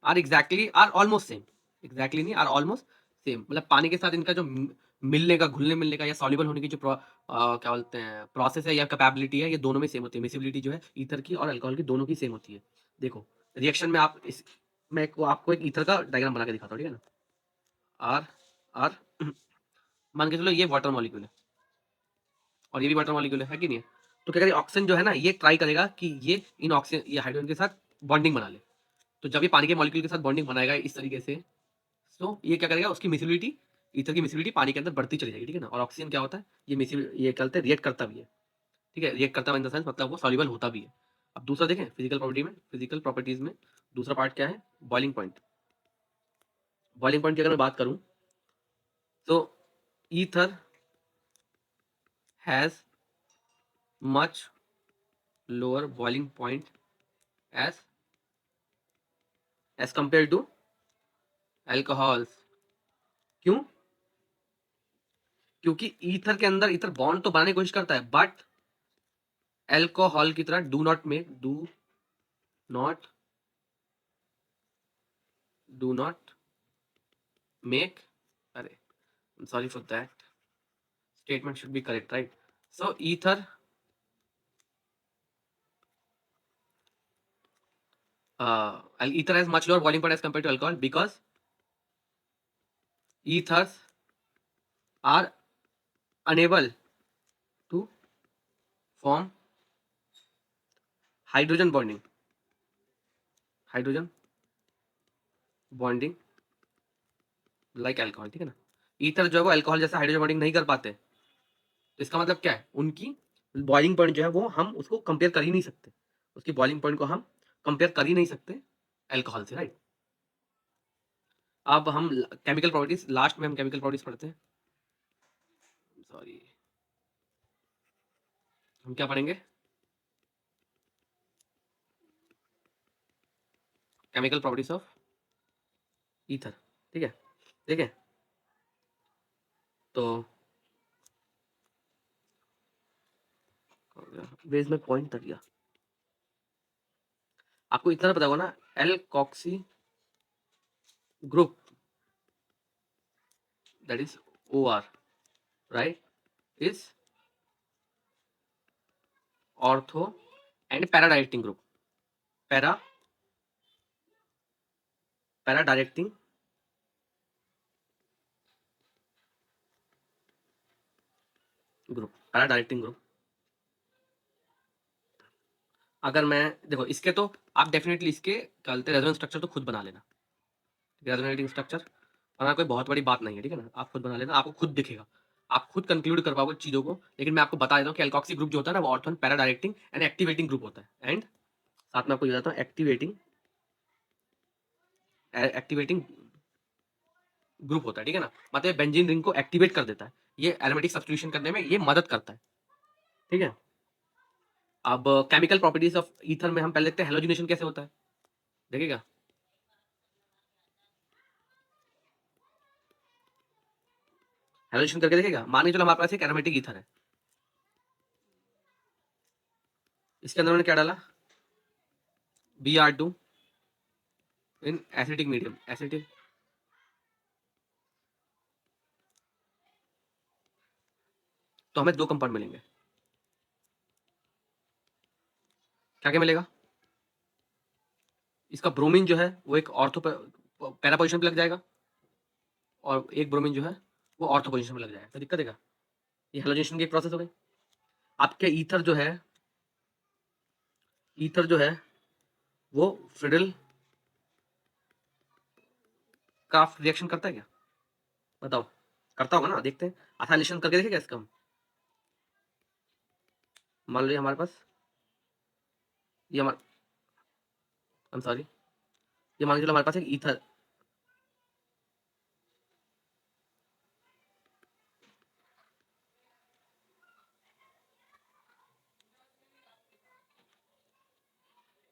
are exactly are almost same, exactly नहीं आर ऑलमोस्ट सेम, मतलब पानी के साथ इनका जो मिलने का, घुलने मिलने का या सॉल्युबल होने की जो क्या बोलते हैं प्रोसेस है या कैपेबिलिटी है, ये दोनों में सेम होती है। मिसिबिलिटी जो है ईथर की और अल्कोहल की दोनों की सेम होती है। देखो रिएक्शन में आप इस, मैं आपको एक ईथर का डायग्राम बना के दिखाता हूँ, ठीक है ना। आर आर मान के चलो ये वाटर मॉलिक्यूल है और ये भी वाटर मॉलिक्यूल है कि नहीं है। तो क्या करेगा ऑक्सीजन जो है ना, ये ट्राई करेगा कि ये इन ऑक्सीजन ये हाइड्रोजन के साथ बॉन्डिंग बना ले। तो जब ये पानी के मॉलिक्यूल के साथ बॉन्डिंग बनाएगा इस तरीके से, तो ये क्या करेगा उसकी मिसिबिलिटी, ईथर की मिसिबिलिटी पानी के अंदर बढ़ती चली जाएगी, ठीक है ना। और ऑक्सीजन क्या होता है, ये क्या होता है रिएक्ट करता भी है, ठीक है, रिएक्ट करता है इन द सेंस मतलब वो सॉल्युबल होता भी है। अब दूसरा देखें फिजिकल प्रॉपर्टी में, फिजिकल प्रॉपर्टीज में दूसरा पार्ट क्या है, बॉइलिंग पॉइंट। बॉइलिंग पॉइंट की अगर मैं बात करूं, तो ether has much lower boiling point as compare to alcohols. क्यों, क्योंकि ईथर के अंदर ईथर बॉन्ड तो बनाने की कोशिश करता है, बट अल्कोहल की तरह नॉट डू नॉट मेक, अरे sorry for that, statement should be correct, right? So ether has much lower boiling point as compared to alcohol because ethers are unable to form hydrogen bonding, hydrogen bonding like alcohol, ठीक है ना। Ether जो है वो alcohol जैसा hydrogen bonding नहीं कर पाते। तो इसका मतलब क्या है, उनकी बॉइलिंग पॉइंट जो है वो हम उसको कंपेयर कर ही नहीं सकते, उसकी बॉइलिंग पॉइंट को हम कंपेयर कर ही नहीं सकते अल्कोहल से, राइट। अब हम केमिकल प्रॉपर्टीज, लास्ट में हम केमिकल प्रॉपर्टीज पढ़ते हैं, सॉरी हम क्या पढ़ेंगे, केमिकल प्रॉपर्टीज ऑफ ईथर, ठीक है। ठीक है, तो वेज में पॉइंट तक गया, आपको इतना पता होगा ना, alkoxy group that is OR, right, is ortho and para directing group, para para directing group, para directing group. अगर मैं देखो इसके तो आप डेफिनेटली इसके क्या बोलते हैं रेजोनेंस स्ट्रक्चर तो खुद बना लेना, रेजोनेटिंग स्ट्रक्चर बनाना कोई बहुत बड़ी बात नहीं है, ठीक है ना, आप खुद बना लेना, आपको खुद दिखेगा, आप खुद कंक्लूड कर पाओगे चीज़ों को। लेकिन मैं आपको बता देता हूँ कि एल्कोक्सी ग्रुप जो होता है ना वो ortho and para directing and activating group होता है, एंड साथ में आपको ये बताता हूँ एक्टिवेटिंग ग्रुप होता है, ठीक है ना, मतलब बेंजीन रिंग को एक्टिवेट कर देता है, ये एरोमेटिक सब्स्टिट्यूशन करने में ये मदद करता है, ठीक है। अब केमिकल प्रॉपर्टीज ऑफ ईथर में हम पहले देखते हैं हेलोजिनेशन कैसे होता है, देखिएगा। हेलोजिनेशन करके देखिएगा, मान के चलो हमारे पास एक एरोमेटिक ईथर है, इसके अंदर मैंने क्या डाला, Br2 इन एसिटिक मीडियम, एसिटिक, तो हमें दो कंपाउंड मिलेंगे, क्या क्या मिलेगा, इसका ब्रोमीन जो है वो एक ऑर्थो पैरा पोजिशन पे लग जाएगा, और एक ब्रोमीन जो है वो ऑर्थो पोजिशन में लग जाएगा, तो दिक्कत है क्या, ये हेलोजिनेशन की एक प्रोसेस हो गई। आपके ईथर जो है वो फ्रिडल क्राफ्ट रिएक्शन करता है क्या, बताओ, करता होगा ना, देखते हैं, असाइलेशन करके देखेगा इसका हम। मान लीजिए हमारे पास ये हमारे, आई एम सॉरी, ये मान के चलो हमारे पास एक ईथर,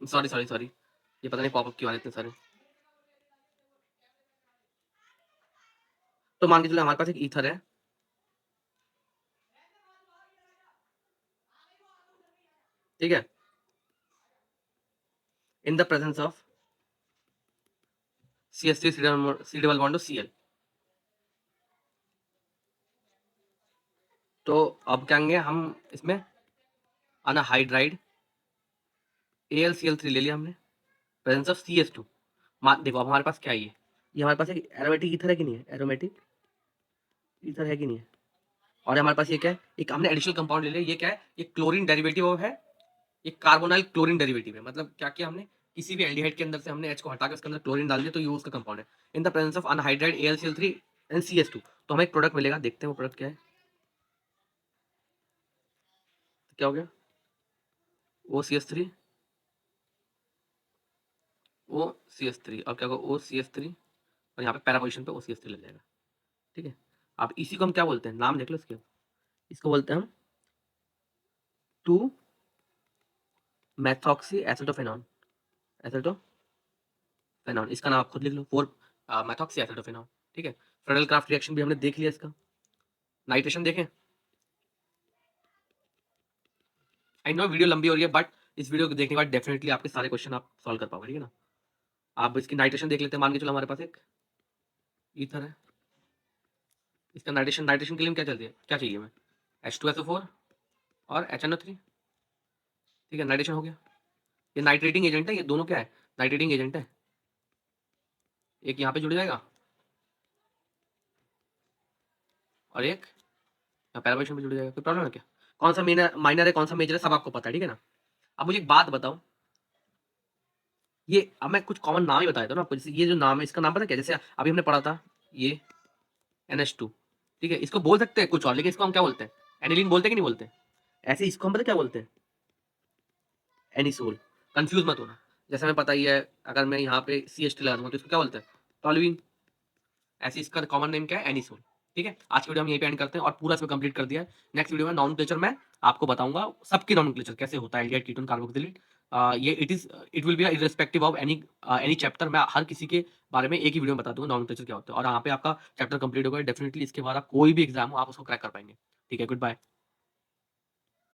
सॉरी सॉरी सॉरी, ये पता नहीं पॉपअप क्यों आ रहे इतने सारे। तो मान के चलो हमारे पास एक ईथर है, ठीक है, इन the presence of CH3 C double bond Cl, तो अब क्या कहेंगे हम इसमें अनहाइड्राइड AlCl3 ले लिया हमने, प्रेजेंस ऑफ CH2। देखो अब हमारे पास क्या है, ये हमारे पास एक एरोमेटिक ईथर है कि नहीं है, एरोमेटिक ईथर है कि नहीं है, और हमारे पास ये क्या है, एक हमने एडिशनल कंपाउंड ले लिया, ये क्या है, ये क्लोरीन डेरिवेटिव है, ये कार्बोनाइल क्लोरीन डेरिवेटिव है, मतलब क्या किया हमने, किसी भी एल्डिहाइड के अंदर से हमने H को हटा के उसके अंदर क्लोरीन डाल दिया, तो ये उसका कंपाउंड है, इन the presence of anhydride AlCl3 and CH2, तो हमें एक प्रोडक्ट मिलेगा, देखते हैं वो प्रोडक्ट क्या है, तो क्या हो गया, OCH3 OCH3, और क्या होगा OCH3, और यहाँ पे पैरा पोजिशन पे OCH3 लग जाएगा, ठीक है। अब इसी को हम क्या बोलते हैं, नाम देख लो इसके, इसको बोलते हैं हम 2 मैथॉक्सी एसिटोफेनॉन, एसिटोफेनॉन, इसका नाम आप खुद लिख लो, 4 मैथॉक्सी एसिटोफेनॉन, ठीक है। फ्रेडल क्राफ्ट रिएक्शन भी हमने देख लिया, इसका नाइट्रेशन देखें, आई नो वीडियो लंबी हो रही है, बट इस वीडियो को देखने के बाद डेफिनेटली आपके सारे क्वेश्चन आप सॉल्व कर पाओगे, ठीक है ना। आप इसकी नाइट्रेशन देख लेते हैं, मान के चलो हमारे पास एक ईथर है, इसका नाइट्रेशन के लिए क्या चलती है, क्या चाहिए हमें, H2SO4 और HNO3, ठीक है, नाइट्रेशन हो गया, ये नाइट्रेटिंग एजेंट है, ये दोनों क्या है, नाइट्रेटिंग एजेंट है, एक यहाँ पे जुड़ जाएगा और एक यहाँ पैरा पोजिशन पे जुड़ जाएगा, कोई प्रॉब्लम है क्या, कौन सा माइनर है कौन सा मेजर है सब आपको पता है, ठीक है ना। अब मुझे एक बात बताओ, ये अब मैं कुछ कॉमन नाम ही बता देता हूँ ना आपको, जैसे ये जो नाम है इसका नाम पता है क्या, जैसे अभी हमने पढ़ा था ये NH2, ठीक है, इसको बोल सकते हैं कुछ और, लेकिन इसको हम क्या बोलते हैं, एनिलीन बोलते हैं कि नहीं बोलते, ऐसे इसको हम पता क्या बोलते हैं, एनिसोल, कंफ्यूज मत होना, जैसे हमें पता ही है अगर मैं यहाँ पे CH2 लगा दूंगा तो इसको क्या बोलते हैं, टॉल्यूइन, ऐसे इसका कॉमन नेम क्या है, एनिसोल, ठीक है। आज की वीडियो हम यहीं पे एंड करते हैं और पूरा इसमें कंप्लीट कर दिया है। नेक्स्ट वीडियो में नॉमेनक्लेचर में आपको बताऊंगा सबकी नॉमेनक्लेचर कैसे होता है, एल्डिहाइड कीटोन कार्बोक्सिलेट, ये it will be irrespective of any chapter, मैं हर किसी के बारे में एक ही वीडियो में बता दूंगा नॉमेनक्लेचर क्या होता है, और यहाँ पे आपका चैप्टर कंप्लीट होगा डेफिनेटली, इसके बाद आप कोई भी एग्जाम हो आप उसको क्रैक कर पाएंगे, ठीक है, गुड बाय।